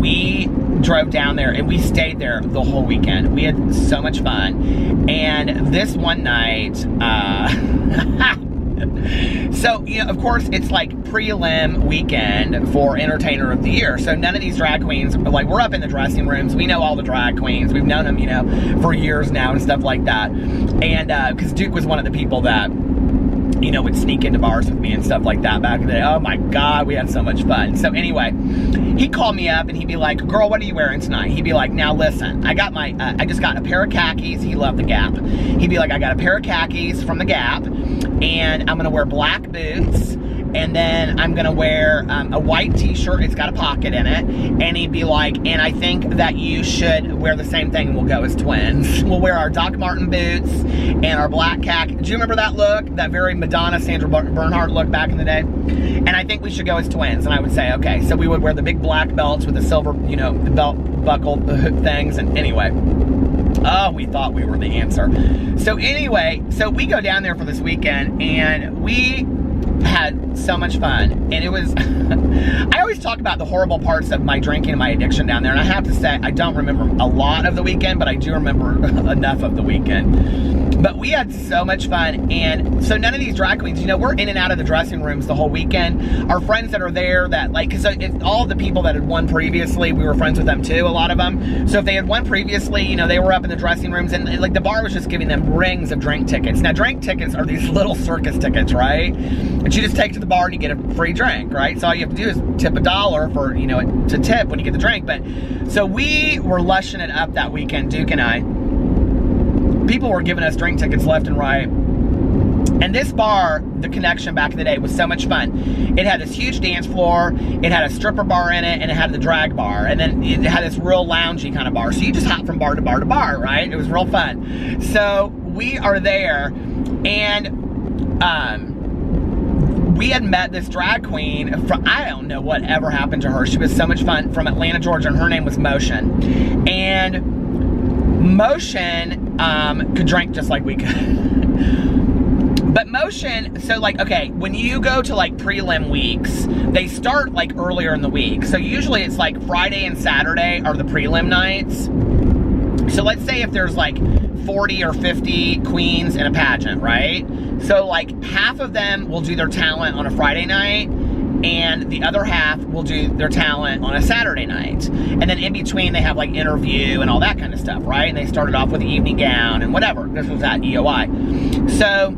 we drove down there and we stayed there the whole weekend. We had so much fun. And this one night, so, you know, of course, it's like prelim weekend for Entertainer of the Year. So none of these drag queens, like, we're up in the dressing rooms. We know all the drag queens. We've known them, you know, for years now and stuff like that. And because Duke was one of the people that, you know, would sneak into bars with me and stuff like that back in the day. Oh my God, we had so much fun. So anyway, he'd call me up and he'd be like, girl, what are you wearing tonight? He'd be like, now listen, I got my, I just got a pair of khakis. He loved the Gap. He'd be like, I got a pair of khakis from the Gap, and I'm gonna wear black boots, and then I'm gonna wear a white t-shirt. It's got a pocket in it. And he'd be like, and I think that you should wear the same thing, and we'll go as twins. We'll wear our Doc Marten boots and our black khaki. Do you remember that look? That very Madonna, Sandra Bernhard look back in the day? And I think we should go as twins. And I would say, okay. So we would wear the big black belts with the silver, you know, the belt buckle, the hook things. And anyway, oh, we thought we were the answer. So anyway, so we go down there for this weekend, and we had so much fun, and it was I always talk about the horrible parts of my drinking and my addiction down there, and I have to say I don't remember a lot of the weekend, but I do remember enough of the weekend. But we had so much fun, and so none of these drag queens, you know, we're in and out of the dressing rooms the whole weekend. Our friends that are there that, like, because all of the people that had won previously, we were friends with them too, a lot of them. So if they had won previously, you know, they were up in the dressing rooms, and like the bar was just giving them rings of drink tickets. Now, drink tickets are these little circus tickets, right? And you just take to the bar and you get a free drink, right? So all you have to do is tip $1 for, you know, to tip when you get the drink. But so we were lushing it up that weekend, Duke and I. People were giving us drink tickets left and right. And this bar, The Connection, back in the day, was so much fun. It had this huge dance floor, it had a stripper bar in it, and it had the drag bar. And then it had this real loungy kind of bar. So you just hop from bar to bar to bar, right? It was real fun. So we are there, and we had met this drag queen from, I don't know whatever happened to her. She was so much fun, from Atlanta, Georgia, and her name was Motion. And Motion could drink just like we could. But Motion, so like, okay, when you go to like prelim weeks, they start like earlier in the week. So usually it's like Friday and Saturday are the prelim nights. So let's say if there's like 40 or 50 queens in a pageant, right? So like half of them will do their talent on a Friday night, and the other half will do their talent on a Saturday night. And then in between they have like interview and all that kind of stuff, right? And they started off with the evening gown and whatever. This was at EOI. So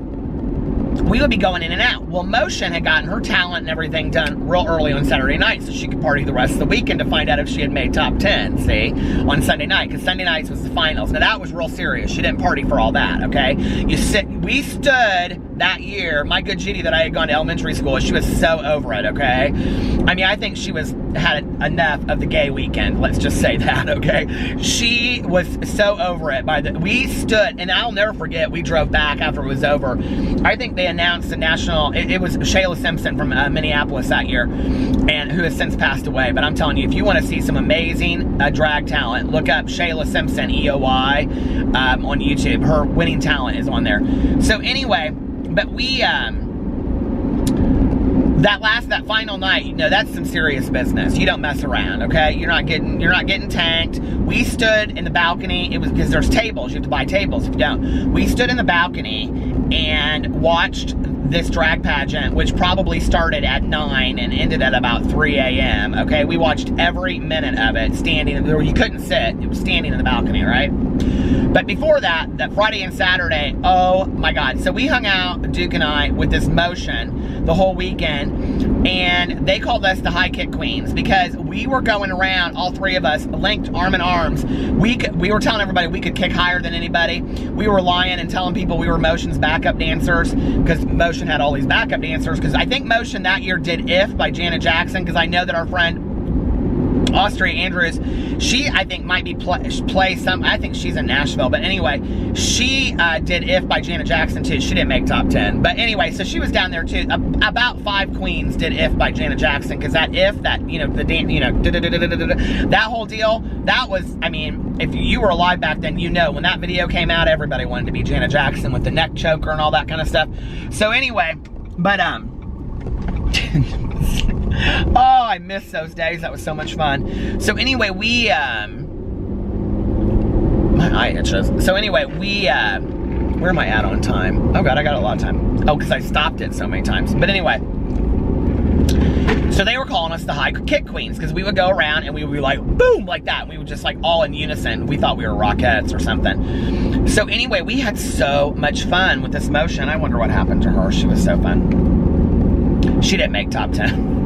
we would be going in and out. Well, Motion had gotten her talent and everything done real early on Saturday night, so she could party the rest of the weekend to find out if she had made top 10, see, on Sunday night, because Sunday nights was the finals. Now that was real serious. She didn't party for all that, okay? We stood that year, my good Judy that I had gone to elementary school, she was so over it, okay? I mean, I think she had enough of the gay weekend, let's just say that, okay? She was so over it. We stood, and I'll never forget, we drove back after it was over. I think they announced the national, it was Shayla Simpson from Minneapolis that year, and who has since passed away. But I'm telling you, if you want to see some amazing drag talent, look up Shayla Simpson, EOI, on YouTube. Her winning talent is on there. So anyway, but we, that final night, you know, that's some serious business. You don't mess around, okay? You're not getting tanked. We stood in the balcony. It was because there's tables. You have to buy tables if you don't. We stood in the balcony and watched this drag pageant, which probably started at 9 and ended at about 3 a.m. Okay, we watched every minute of it standing. You couldn't sit. It was standing in the balcony, right? But before that Friday and Saturday, oh my God. So we hung out, Duke and I, with this Motion the whole weekend, and they called us the high kick queens because we were going around, all three of us, linked arm in arms. We were telling everybody we could kick higher than anybody. We were lying and telling people we were Motion's backup dancers, because Motion had all these backup dancers, because I think Motion that year did If by Janet Jackson, because I know that our friend Austria Andrews, she, I think, might be play some, I think she's in Nashville, but anyway, she did If by Janet Jackson too. She didn't make top 10, but anyway, so she was down there too. About 5 queens did If by Janet Jackson, because that If, that, you know, the dance, you know, that whole deal, that was, I mean, if you were alive back then, you know, when that video came out, everybody wanted to be Janet Jackson with the neck choker and all that kind of stuff. So anyway, but oh, I miss those days. That was so much fun. So anyway, we, my eye itches. So anyway, we, where am I at on time? Oh God, I got a lot of time. Oh, because I stopped it so many times. But anyway, so they were calling us the high kick queens, because we would go around and we would be like, boom, like that. And we would just like all in unison. We thought we were Rockettes or something. So anyway, we had so much fun with this Motion. I wonder what happened to her. She was so fun. She didn't make top 10.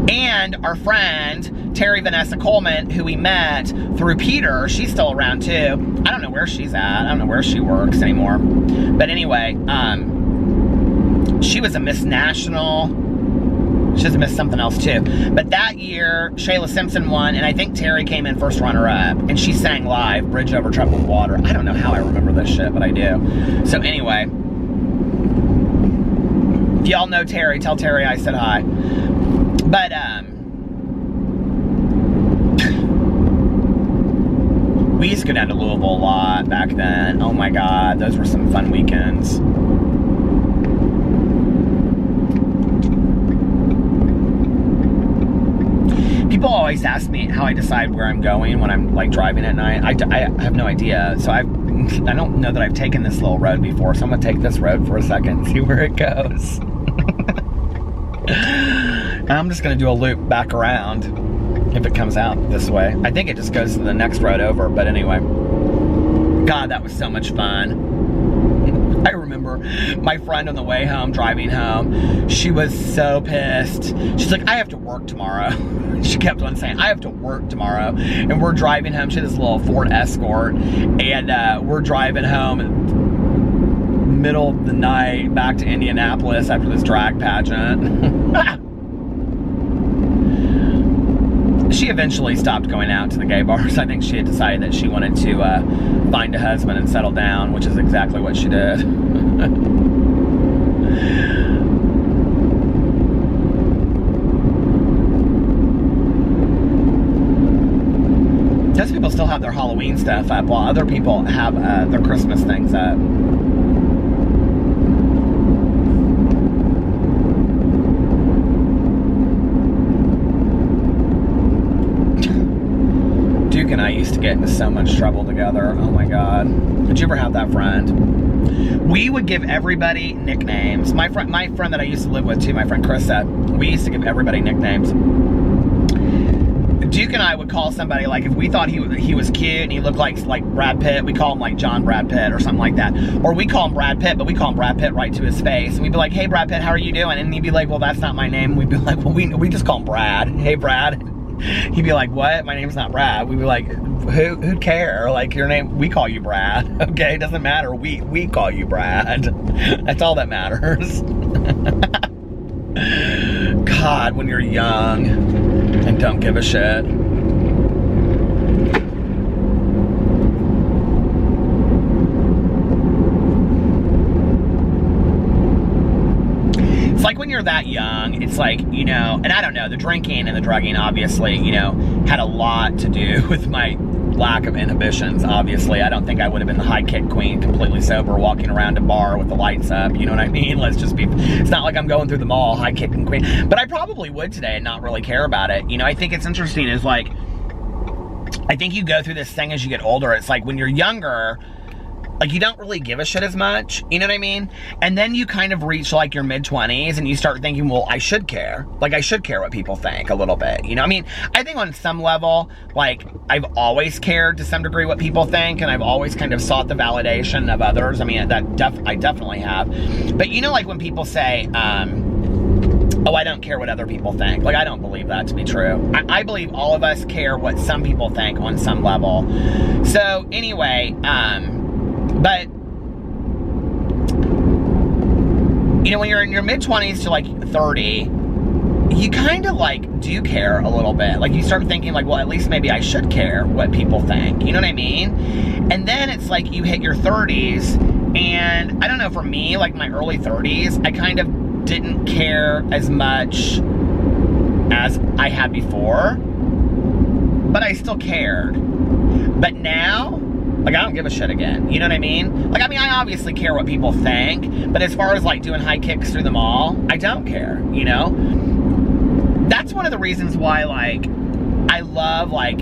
And our friend, Terry Vanessa Coleman, who we met through Peter, she's still around too. I don't know where she's at. I don't know where she works anymore. But anyway, she was a Miss National. She was a Miss something else too. But that year, Shayla Simpson won, and I think Terry came in first runner-up. And she sang live, Bridge Over Troubled Water. I don't know how I remember this shit, but I do. So anyway, if y'all know Terry, tell Terry I said hi. But, we used to go down to Louisville a lot back then. Oh my God, those were some fun weekends. People always ask me how I decide where I'm going when I'm like driving at night. I have no idea. So I don't know that I've taken this little road before. So I'm gonna take this road for a second and see where it goes. I'm just gonna do a loop back around if it comes out this way. I think it just goes to the next road over, but anyway. God, that was so much fun. I remember my friend on the way home, driving home, she was so pissed. She's like, I have to work tomorrow. She kept on saying, I have to work tomorrow. And we're driving home. She had this little Ford Escort. And we're driving home middle of the night back to Indianapolis after this drag pageant. She eventually stopped going out to the gay bars. I think she had decided that she wanted to find a husband and settle down, which is exactly what she did. Those people still have their Halloween stuff up while other people have their Christmas things up. And I used to get into so much trouble together. Oh my God. Did you ever have that friend? We would give everybody nicknames. My friend that I used to live with too, my friend Krista, we used to give everybody nicknames. Duke and I would call somebody, like if we thought he was cute and he looked like Brad Pitt, we call him like John Brad Pitt or something like that. Or we call him Brad Pitt, but we call him Brad Pitt right to his face. And we'd be like, hey Brad Pitt, how are you doing? And he'd be like, well, that's not my name. We'd be like, well, we just call him Brad. Hey Brad. He'd be like, what? My name's not Brad. We'd be like, who'd care? Like, your name, we call you Brad. Okay, it doesn't matter. We call you Brad. That's all that matters. God, when you're young and don't give a shit. Like when you're that young, it's like, you know, and I don't know, the drinking and the drugging obviously, you know, had a lot to do with my lack of inhibitions, obviously. I don't think I would have been the high kick queen completely sober walking around a bar with the lights up, you know what I mean? Let's just be, it's not like I'm going through the mall high kicking queen, but I probably would today and not really care about it. You know, I think it's interesting is like, I think you go through this thing as you get older. It's like when you're younger, like you don't really give a shit as much, you know what I mean? And then you kind of reach like your mid-20s and you start thinking, well, I should care. Like I should care what people think a little bit, you know? I mean, I think on some level, like I've always cared to some degree what people think, and I've always kind of sought the validation of others. I mean, I definitely have. But you know, like when people say, oh, I don't care what other people think. Like, I don't believe that to be true. I believe all of us care what some people think on some level. So anyway, but, you know, when you're in your mid-20s to, like, 30, you kind of, like, do care a little bit. Like, you start thinking, like, well, at least maybe I should care what people think. You know what I mean? And then it's like you hit your 30s, and I don't know, for me, like, my early 30s, I kind of didn't care as much as I had before, but I still cared. But now, like, I don't give a shit again. You know what I mean? Like, I mean, I obviously care what people think, but as far as, like, doing high kicks through the mall, I don't care, you know? That's one of the reasons why, like, I love, like,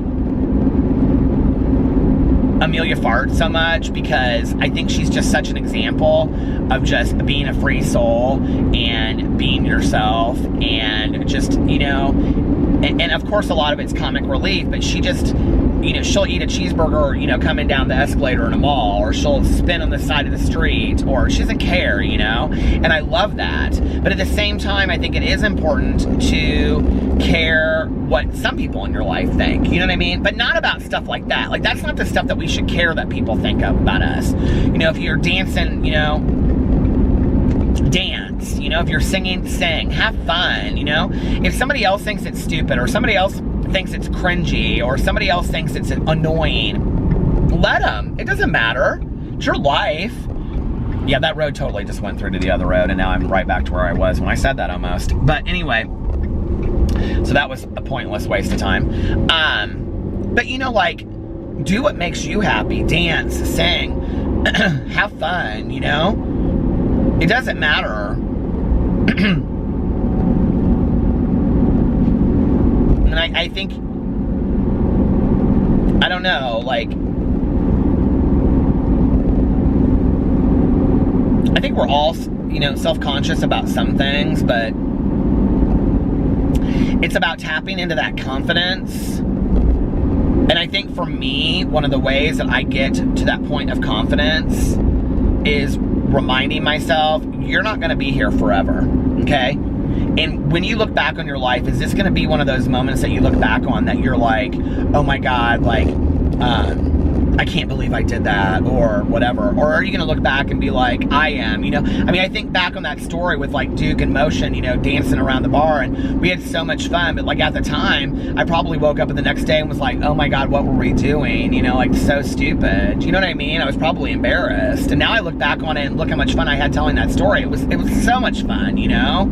Amelia Fart so much, because I think she's just such an example of just being a free soul and being yourself and just, you know, and of course a lot of it's comic relief, but she just, you know, she'll eat a cheeseburger, you know, coming down the escalator in a mall, or she'll spin on the side of the street, or she doesn't care, you know, and I love that. But at the same time, I think it is important to care what some people in your life think, you know what I mean? But not about stuff like that. Like, that's not the stuff that we should care that people think of about us. You know, if you're dancing, you know, dance, you know, if you're singing, sing, have fun, you know? If somebody else thinks it's stupid, or somebody else thinks it's cringy, or somebody else thinks it's annoying, let them. It doesn't matter. It's your life. Yeah, that road totally just went through to the other road, and now I'm right back to where I was when I said that almost. But anyway, so that was a pointless waste of time. But you know, like, do what makes you happy. Dance, sing, have fun, you know? It doesn't matter. And I think, I don't know, like, I think we're all, you know, self-conscious about some things, but it's about tapping into that confidence. And I think for me, one of the ways that I get to that point of confidence is reminding myself, you're not going to be here forever, okay? And when you look back on your life, is this going to be one of those moments that you look back on that you're like, oh my God, like, I can't believe I did that, or whatever? Or are you going to look back and be like, I am, you know? I mean, I think back on that story with like Duke and Motion, you know, dancing around the bar, and we had so much fun, but like at the time, I probably woke up the next day and was like, oh my God, what were we doing? You know, like so stupid. You know what I mean? I was probably embarrassed. And now I look back on it and look how much fun I had telling that story. It was so much fun, you know?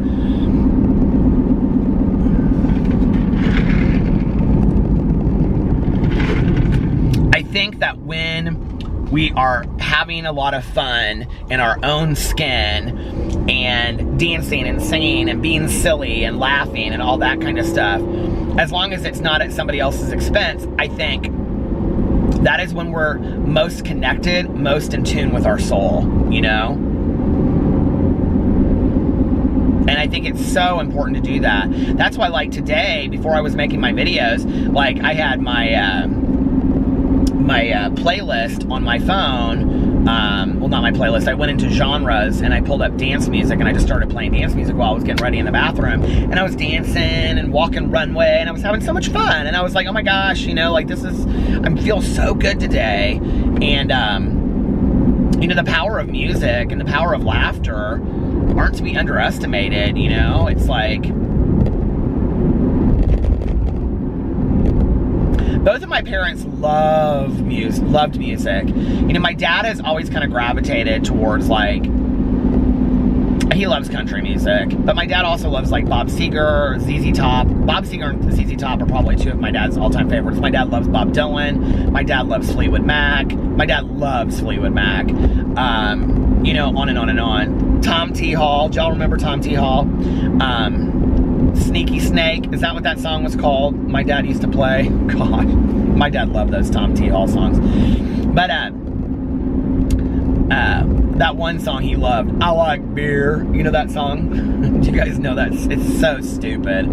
I think that when we are having a lot of fun in our own skin and dancing and singing and being silly and laughing and all that kind of stuff, as long as it's not at somebody else's expense, I think that is when we're most connected, most in tune with our soul, you know? And I think it's so important to do that. That's why, like today, before I was making my videos, like I had my playlist on my phone. Well, not my playlist. I went into genres and I pulled up dance music, and I just started playing dance music while I was getting ready in the bathroom. And I was dancing and walking runway, and I was having so much fun. And I was like, oh my gosh, you know, like I feel so good today. And, you know, the power of music and the power of laughter aren't to be underestimated, you know? It's like, both of my parents loved music. You know, my dad has always kind of gravitated towards like, he loves country music, but my dad also loves like Bob Seger, ZZ Top. Bob Seger and ZZ Top are probably two of my dad's all-time favorites. My dad loves Bob Dylan. My dad loves Fleetwood Mac. My dad loves Fleetwood Mac. You know, on and on and on. Tom T. Hall. Do y'all remember Tom T. Hall? Sneaky Snake, is that what that song was called? My dad used to play. God, my dad loved those Tom T. Hall songs. But that one song he loved, I Like Beer. You know that song? Do you guys know that? It's so stupid.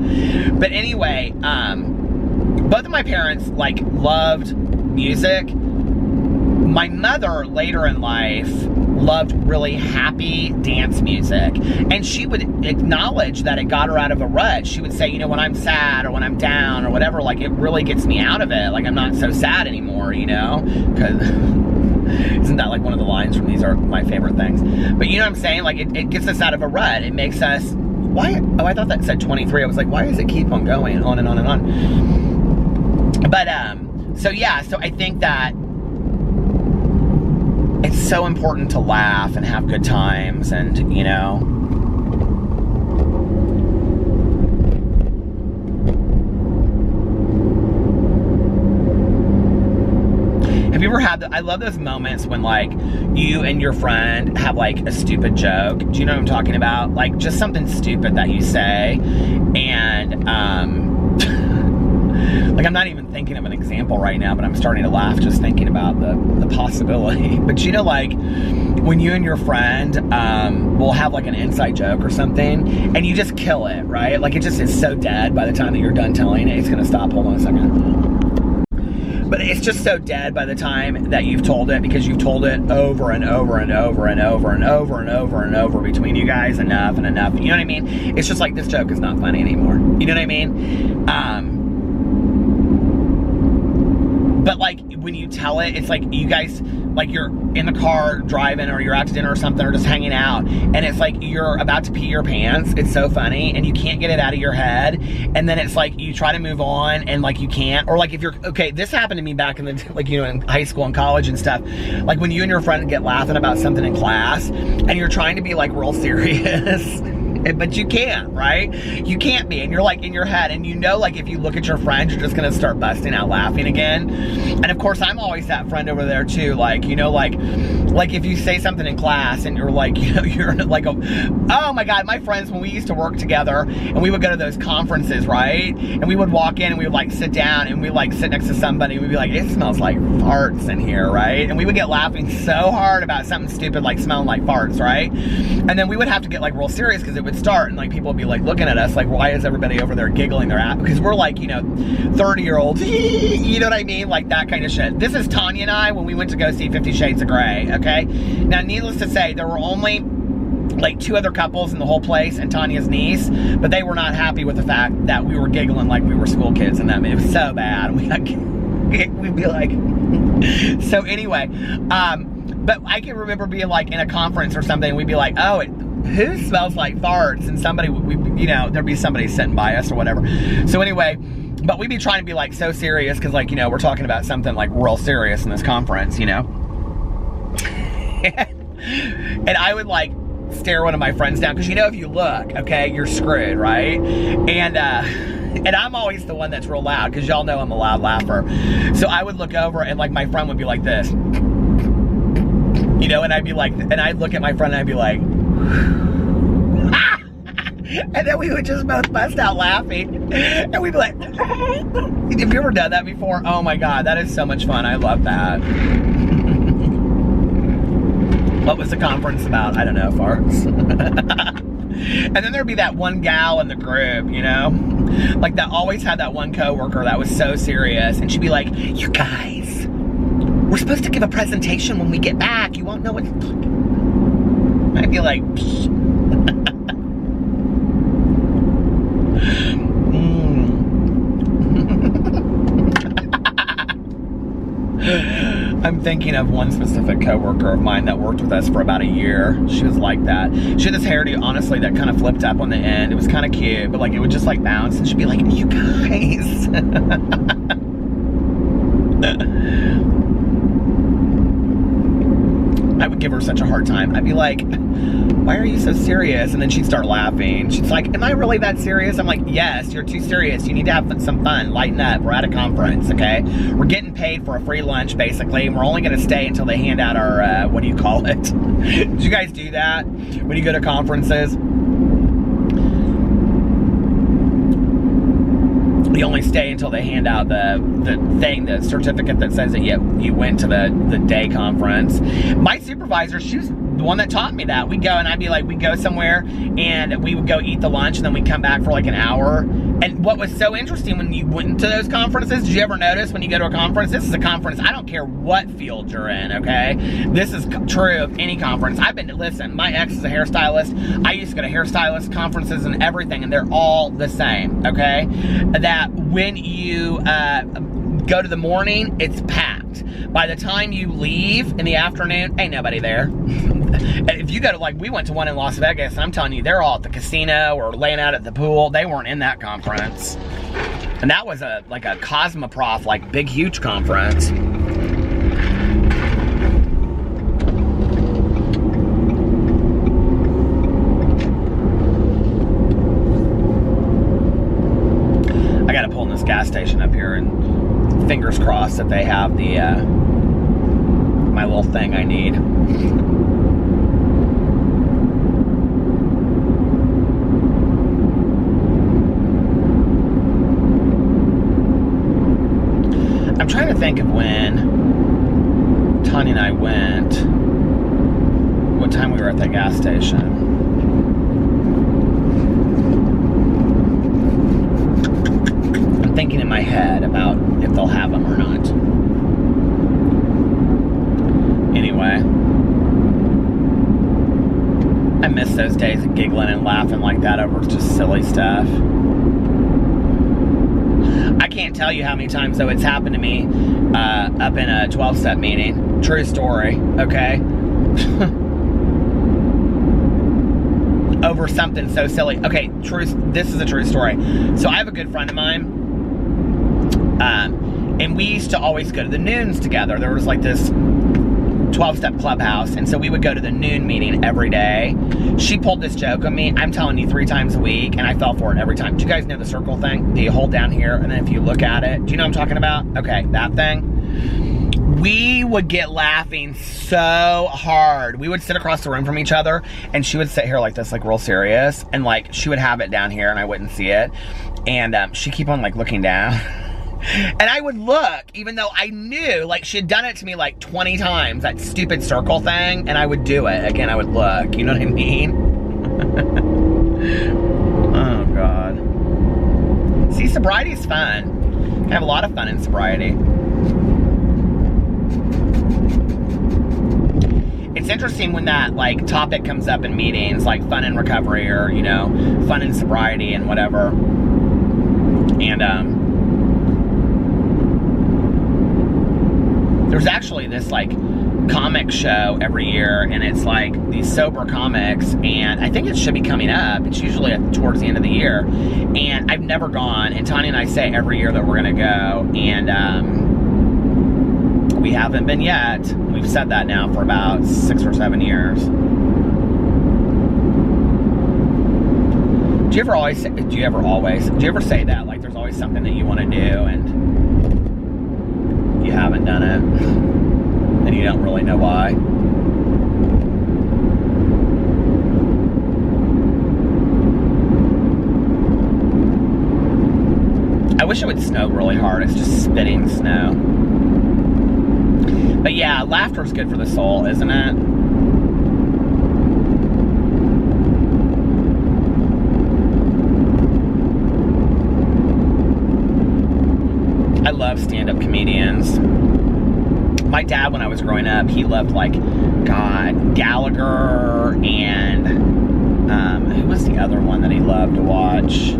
But anyway, both of my parents like loved music. My mother later in life loved really happy dance music, and she would acknowledge that it got her out of a rut. She would say, you know, when I'm sad or when I'm down or whatever, like it really gets me out of it. Like I'm not so sad anymore, you know, because isn't that like one of the lines from These Are My Favorite Things? But you know what I'm saying? Like it gets us out of a rut. It makes us, why? Oh, I thought that said 23. I was like, why does it keep on going on and on and on? But so yeah, so I think that it's so important to laugh and have good times, and you know, have you ever had I love those moments when like you and your friend have like a stupid joke. Do you know what I'm talking about? Like just something stupid that you say, and like I'm not even thinking of an example right now, but I'm starting to laugh just thinking about the possibility. But you know, like when you and your friend will have like an inside joke or something, and you just kill it, right? Like it just is so dead by the time that you're done telling it. It's gonna stop. Hold on a second. But it's just so dead by the time that you've told it, because you've told it over and over and over and over and over and over and over between you guys, enough and enough. You know what I mean? It's just like, this joke is not funny anymore. You know what I mean? But like when you tell it, it's like you guys, like you're in the car driving, or you're out to dinner or something, or just hanging out, and it's like you're about to pee your pants. It's so funny, and you can't get it out of your head, and then it's like you try to move on, and like you can't. Or like if you're, okay, this happened to me back in the, like, you know, in high school and college and stuff. Like when you and your friend get laughing about something in class, and you're trying to be like real serious, and But you can't, right? You can't be, and you're like in your head, and you know, like if you look at your friends, you're just gonna start busting out laughing again. And of course, I'm always that friend over there too. Like, you know, like if you say something in class, and you're like, you know, you're like, oh my God, my friends, when we used to work together, and we would go to those conferences, right? And we would walk in, and we would like sit down, and we like sit next to somebody, and we'd be like, it smells like farts in here, right? And we would get laughing so hard about something stupid like smelling like farts, right? And then we would have to get like real serious because it would start, and like people would be like looking at us like, why is everybody over there giggling their ass? Because we're like, you know, 30-year-olds, you know what I mean? Like that kind of shit. This is Tanya and I when we went to go see 50 Shades of Grey, okay? Now, needless to say, there were only like 2 other couples in the whole place and Tanya's niece, but they were not happy with the fact that we were giggling like we were school kids in that. It was so bad. We'd be like, so anyway, but I can remember being like in a conference or something, and we'd be like, oh, who smells like farts? And somebody, you know, there'd be somebody sitting by us or whatever. So anyway, but we'd be trying to be like so serious because like, you know, we're talking about something like real serious in this conference, you know. And I would like stare one of my friends down because, you know, if you look, okay, you're screwed, right? And I'm always the one that's real loud because y'all know I'm a loud laugher. So I would look over and like my friend would be like this, you know, and I'd be like, and I'd look at my friend and I'd be like, and then we would just both bust out laughing, and we'd be like, have you ever done that before? Oh my God, that is so much fun. I love that. What was the conference about? I don't know, farts. And then there'd be that one gal in the group, you know, like that always had that one coworker that was so serious, and she'd be like, you guys, we're supposed to give a presentation when we get back. You won't know what to talk. I'd be like, I'm thinking of one specific coworker of mine that worked with us for about a year. She was like that. She had this hairdo, honestly, that kind of flipped up on the end. It was kind of cute, but like it would just like bounce, and she'd be like, you guys. I would give her such a hard time. I'd be like, why are you so serious? And then she'd start laughing. She's like, am I really that serious? I'm like, yes, you're too serious. You need to have some fun. Lighten up. We're at a conference, okay? We're getting paid for a free lunch, basically, and we're only going to stay until they hand out our, what do you call it? Did you guys do that when you go to conferences? You only stay until they hand out the certificate that says that you went to the day conference. My supervisor, she was the one that taught me that. We'd go, and I'd be like, we'd go somewhere, and we would go eat the lunch, and then we'd come back for like an hour. And what was so interesting when you went to those conferences, did you ever notice when you go to a conference, this is a conference, I don't care what field you're in, okay? This is true of any conference. listen, my ex is a hairstylist. I used to go to hairstylist conferences and everything, and they're all the same, okay? That when you go to the morning, it's packed. By the time you leave in the afternoon, ain't nobody there. If you go to, like, we went to one in Las Vegas, and I'm telling you, they're all at the casino or laying out at the pool. They weren't in that conference. And that was like a Cosmoprof, like, big, huge conference. I gotta pull in this gas station up here, and fingers crossed that they have the, my little thing I need. I'm trying to think of when Tanya and I went, what time we were at that gas station. I'm thinking in my head about if they'll have them or not. Anyway, I miss those days of giggling and laughing like that over just silly stuff. I can't tell you how many times, though, it's happened to me up in a 12-step meeting. True story, okay? Over something so silly. Okay, this is a true story. So I have a good friend of mine, and we used to always go to the noons together. There was like this 12-step clubhouse, and so we would go to the noon meeting every day. She pulled this joke on me, I'm telling you, 3 times a week, and I fell for it every time. Do you guys know the circle thing? Do you hold down here, and then if you look at it, do you know what I'm talking about? Okay, that thing. We would get laughing so hard. We would sit across the room from each other, and she would sit here like this, like real serious, and like she would have it down here, and I wouldn't see it, and she'd keep on like looking down. And I would look, even though I knew, like, she had done it to me like 20 times, that stupid circle thing, and I would do it. Again, I would look, you know what I mean? Oh, God. See, sobriety's fun. I have a lot of fun in sobriety. It's interesting when that, like, topic comes up in meetings, like fun in recovery or, you know, fun in sobriety and whatever. And, there's actually this like comic show every year, and it's like these sober comics, and I think it should be coming up. It's usually towards the end of the year, and I've never gone, and Tanya and I say every year that we're gonna go, and we haven't been yet. We've said that now for about 6 or 7 years. Do you ever say that, like there's always something that you want to do and you haven't done it, and you don't really know why? I wish it would snow really hard. It's just spitting snow. But yeah, laughter's good for the soul, isn't it? I love stand-up comedians. My dad, when I was growing up, he loved, like, God, Gallagher, and who was the other one that he loved to watch?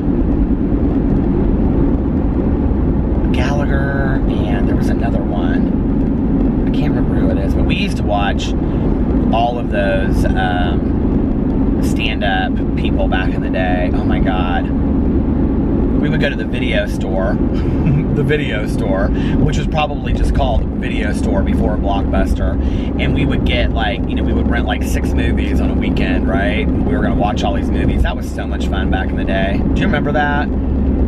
Gallagher, and there was another one. I can't remember who it is, but we used to watch all of those stand-up people back in the day. Oh my God. We would go to the video store, which was probably just called Video Store before Blockbuster, and we would get, like, you know, we would rent like 6 movies on a weekend, right? And we were gonna watch all these movies. That was so much fun back in the day. Do you remember that?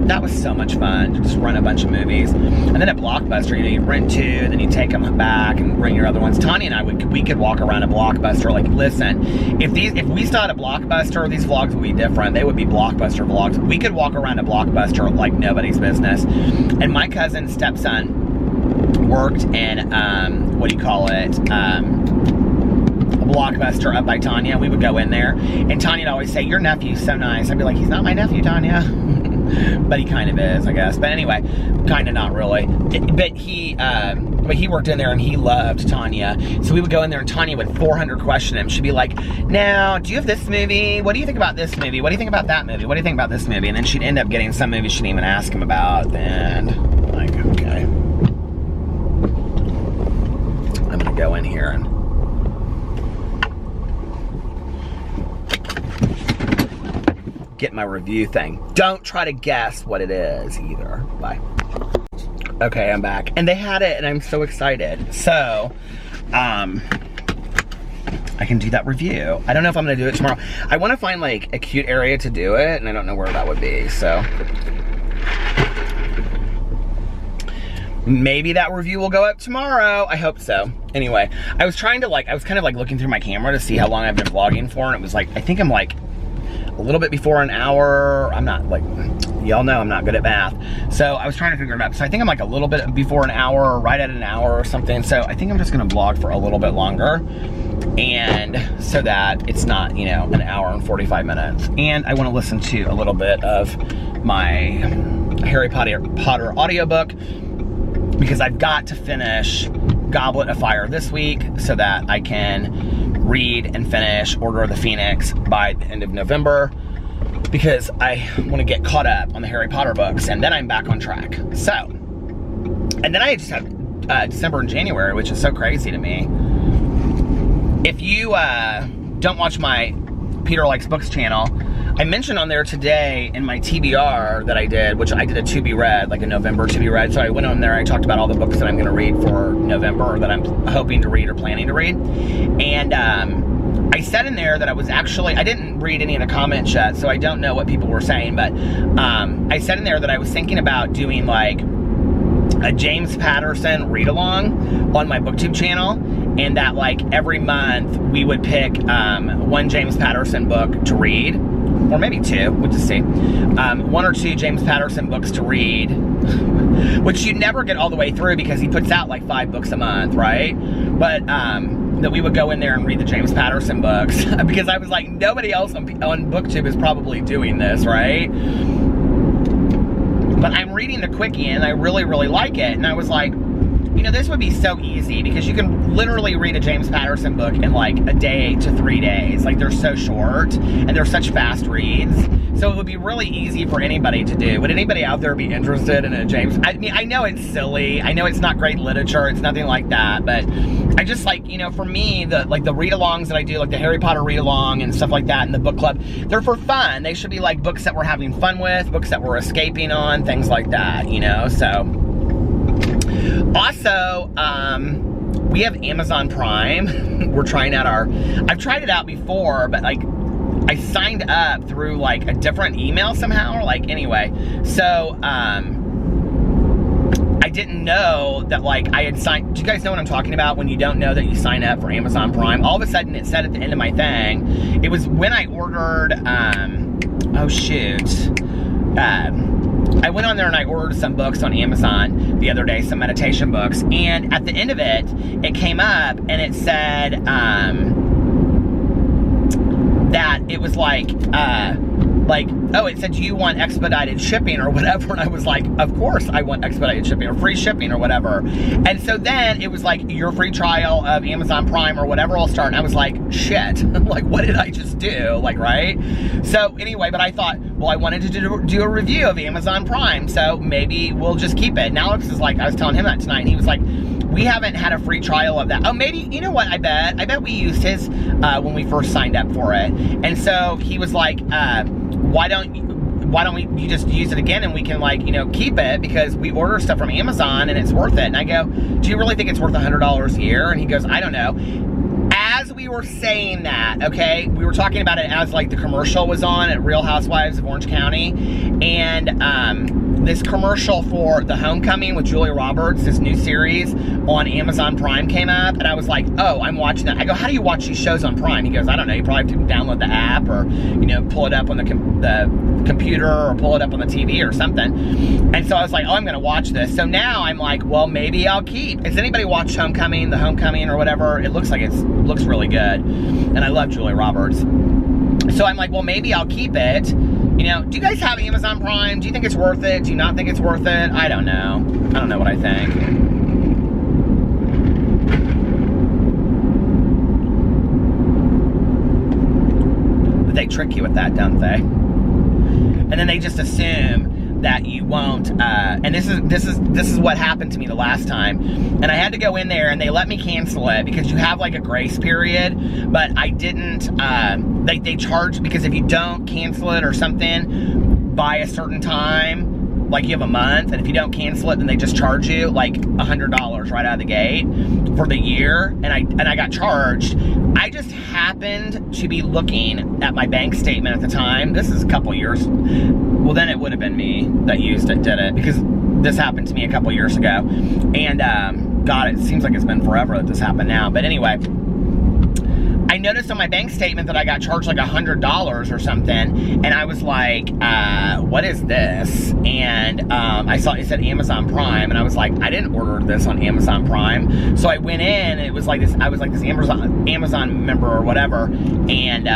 That was so much fun, to just rent a bunch of movies. And then at Blockbuster, you know, you'd rent 2, and then you'd take them back and bring your other ones. Tanya and I, we could walk around a Blockbuster. Like, listen, if we started a Blockbuster, these vlogs would be different. They would be Blockbuster vlogs. We could walk around a Blockbuster like nobody's business. And my cousin's stepson worked in, what do you call it? A Blockbuster up by Tanya. We would go in there, and Tanya'd always say, "Your nephew's so nice." I'd be like, "He's not my nephew, Tanya." But he kind of is, I guess. But anyway, kind of not really. But he worked in there, and he loved Tanya. So we would go in there, and Tanya would 400 question him. She'd be like, "Now, do you have this movie? What do you think about this movie? What do you think about that movie? What do you think about this movie?" And then she'd end up getting some movie she didn't even ask him about. And like, okay, I'm gonna go in here and get my review thing. Don't try to guess what it is either. Bye. Okay, I'm back. And they had it, and I'm so excited. So, I can do that review. I don't know if I'm gonna do it tomorrow. I wanna find, like, a cute area to do it, and I don't know where that would be, so. Maybe that review will go up tomorrow. I hope so. Anyway, I was kind of like looking through my camera to see how long I've been vlogging for, and it was like, I think I'm like, a little bit before an hour. I'm not, like, y'all know I'm not good at math. So I was trying to figure it out. So I think I'm like a little bit before an hour, or right at an hour or something. So I think I'm just gonna vlog for a little bit longer, and so that it's not, you know, an hour and 45 minutes. And I wanna listen to a little bit of my Harry Potter audiobook, because I've got to finish Goblet of Fire this week so that I can read and finish Order of the Phoenix by the end of November, because I want to get caught up on the Harry Potter books, and then I'm back on track. So, and then I just have December and January, which is so crazy to me. If you don't watch my Peter Likes Books channel, I mentioned on there today in my TBR that I did, which I did a to be read, like a November to be read. So I went on there, I talked about all the books that I'm going to read for November, or that I'm hoping to read or planning to read. And I said in there that I was actually, I didn't read any of the comments yet, so I don't know what people were saying, but I said in there that I was thinking about doing like a James Patterson read-along on my BookTube channel, and that like every month we would pick one James Patterson book to read, or maybe two, we'll just see. One or two James Patterson books to read, which you never get all the way through because he puts out like 5 books a month, right? But that we would go in there and read the James Patterson books because I was like, nobody else on BookTube is probably doing this, right? But I'm reading the quickie and I really, really like it. And I was like, you know, this would be so easy because you can literally read a James Patterson book in like a day to 3 days. Like, they're so short and they're such fast reads. So it would be really easy for anybody to do. Would anybody out there be interested in a James? I mean, I know it's silly. I know it's not great literature. It's nothing like that. But I just like, you know, for me, the read-alongs that I do, like the Harry Potter read-along and stuff like that in the book club, they're for fun. They should be like books that we're having fun with, books that we're escaping on, things like that, you know, so. Also, we have Amazon Prime. We're trying out I've tried it out before, but like, I signed up through like a different email somehow, or like, anyway. So, I didn't know that like I had signed, do you guys know what I'm talking about when you don't know that you sign up for Amazon Prime? All of a sudden it said at the end of my thing, it was when I ordered, oh shoot. I went on there and I ordered some books on Amazon the other day, some meditation books, and at the end of it, it came up and it said that it was like, oh, it said, do you want expedited shipping or whatever? And I was like, of course I want expedited shipping or free shipping or whatever. And so then it was like, your free trial of Amazon Prime or whatever will start. And I was like, shit, like, what did I just do? Like, right? So anyway, but I thought, well, I wanted to do a review of Amazon Prime, so maybe we'll just keep it. And Alex is like, I was telling him that tonight, and he was like, we haven't had a free trial of that. Oh, maybe, you know what, I bet we used his when we first signed up for it. And so he was like, why don't you just use it again and we can, like, you know, keep it because we order stuff from Amazon and it's worth it. And I go, do you really think it's worth $100 a year? And he goes, I don't know. As we were saying that, okay, we were talking about it as like the commercial was on at Real Housewives of Orange County, and this commercial for The Homecoming with Julia Roberts, this new series on Amazon Prime came up, and I was like, oh, I'm watching that. I go, how do you watch these shows on Prime? He goes, I don't know, you probably have to download the app or, you know, pull it up on the computer or pull it up on the TV or something. And so I was like, oh, I'm gonna watch this. So now I'm like, well, maybe I'll keep. Has anybody watched Homecoming, The Homecoming or whatever? It looks like it looks really good. And I love Julia Roberts. So I'm like, well, maybe I'll keep it. You know, do you guys have Amazon Prime? Do you think it's worth it? Do you not think it's worth it? I don't know. I don't know what I think. But they trick you with that, don't they? And then they just assume that you won't, and this is what happened to me the last time, and I had to go in there and they let me cancel it because you have like a grace period, but I didn't, they charge, because if you don't cancel it or something by a certain time, like you have a month, and if you don't cancel it, then they just charge you like $100 right out of the gate for the year, and I got charged. I just happened to be looking at my bank statement at the time. This is a couple years. Well, then it would have been me that did it, because this happened to me a couple years ago. And God, it seems like it's been forever that this happened now. But anyway, I noticed on my bank statement that I got charged like $100 or something, and I was like, what is this? And I saw it said Amazon Prime, and I was like, I didn't order this on Amazon Prime. So I went in, and it was like this, I was like this Amazon member or whatever, and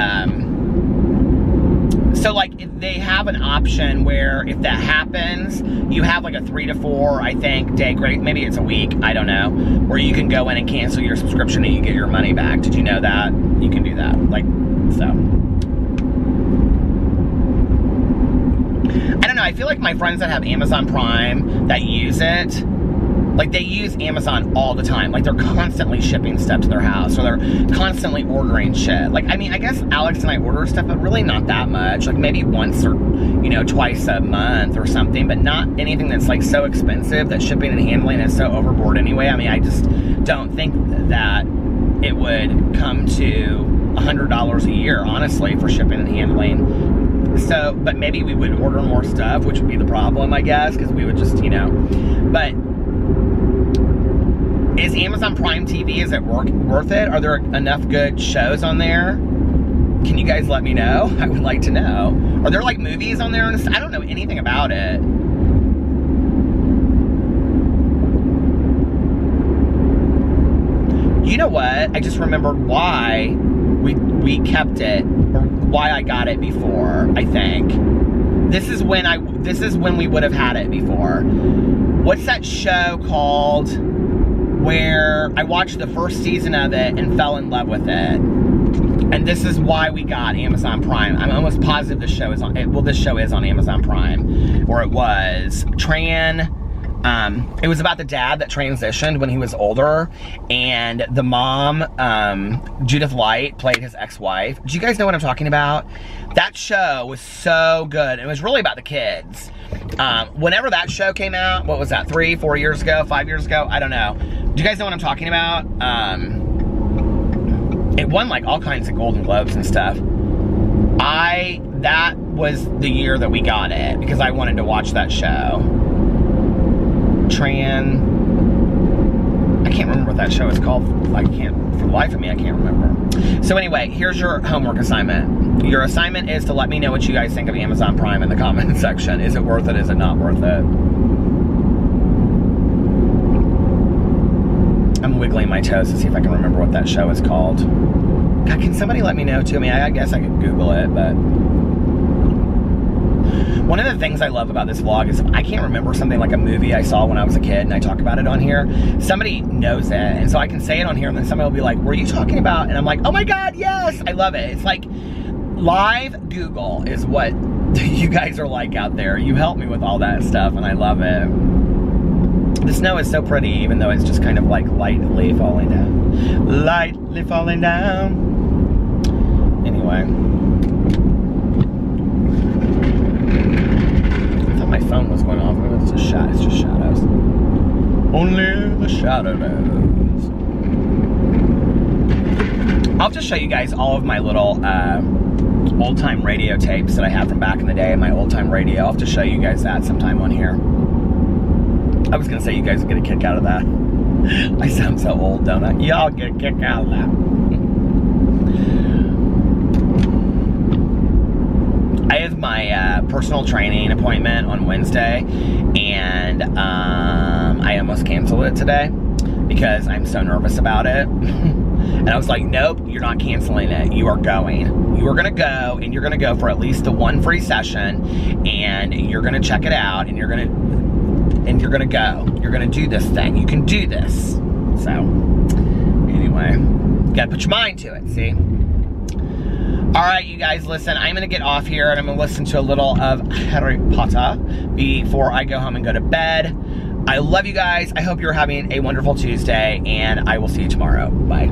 so like they have an option where if that happens, you have like a 3 to 4, I think, day grace. Maybe it's a week, I don't know, where you can go in and cancel your subscription and you get your money back. Did you know that? You can do that, like, so. I don't know, I feel like my friends that have Amazon Prime that use it, Like, they use Amazon all the time. Like, they're constantly shipping stuff to their house, or they're constantly ordering shit. Like, I mean, I guess Alex and I order stuff, but really not that much. Like, maybe once or, you know, twice a month or something, but not anything that's, like, so expensive that shipping and handling is so overboard anyway. I mean, I just don't think that it would come to $100 a year, honestly, for shipping and handling. So, but maybe we would order more stuff, which would be the problem, I guess, because we would just, you know, but is Amazon Prime TV, is it worth it? Are there enough good shows on there? Can you guys let me know? I would like to know. Are there like movies on there? I don't know anything about it. You know what? I just remembered why we kept it, or why I got it before, I think. This is when we would have had it before. What's that show called where I watched the first season of it and fell in love with it? And this is why we got Amazon Prime. I'm almost positive this show is on, well, this show is on Amazon Prime, or it was. It was about the dad that transitioned when he was older, and the mom, Judith Light, played his ex-wife. Do you guys know what I'm talking about? That show was so good. It was really about the kids. Whenever that show came out, what was that, 3, 4 years ago, 5 years ago? I don't know. Do you guys know what I'm talking about? It won like all kinds of Golden Globes and stuff. That was the year that we got it, because I wanted to watch that show. I can't remember what that show is called. For the life of me, I can't remember. So anyway, here's your homework assignment. Your assignment is to let me know what you guys think of Amazon Prime in the comment section. Is it worth it? Is it not worth it? I'm wiggling my toes to see if I can remember what that show is called. God, can somebody let me know too? I mean, I guess I could Google it, but one of the things I love about this vlog is I can't remember something like a movie I saw when I was a kid and I talk about it on here. Somebody knows it, and so I can say it on here, and then somebody will be like, were you talking about? And I'm like, oh my God, yes! I love it. It's like live Google is what you guys are like out there. You help me with all that stuff, and I love it. The snow is so pretty, even though it's just kind of like lightly falling down. Lightly falling down. Anyway. I thought my phone was going off. Maybe it's just shadows. Only the shadow knows. I'll just show you guys all of my little old-time radio tapes that I have from back in the day, my old-time radio. I'll have to show you guys that sometime on here. I was gonna say you guys would get a kick out of that. I sound so old, don't I? Y'all get a kick out of that. I have my personal training appointment on Wednesday, and I almost canceled it today because I'm so nervous about it. And I was like, nope, you're not canceling it. You are going. You are gonna go, and you're gonna go for at least the one free session, and you're gonna check it out, and you're gonna go. You're gonna do this thing. You can do this. So, anyway, you gotta put your mind to it, see? Alright, you guys, listen, I'm gonna get off here, and I'm gonna listen to a little of Harry Potter before I go home and go to bed. I love you guys. I hope you're having a wonderful Tuesday, and I will see you tomorrow. Bye.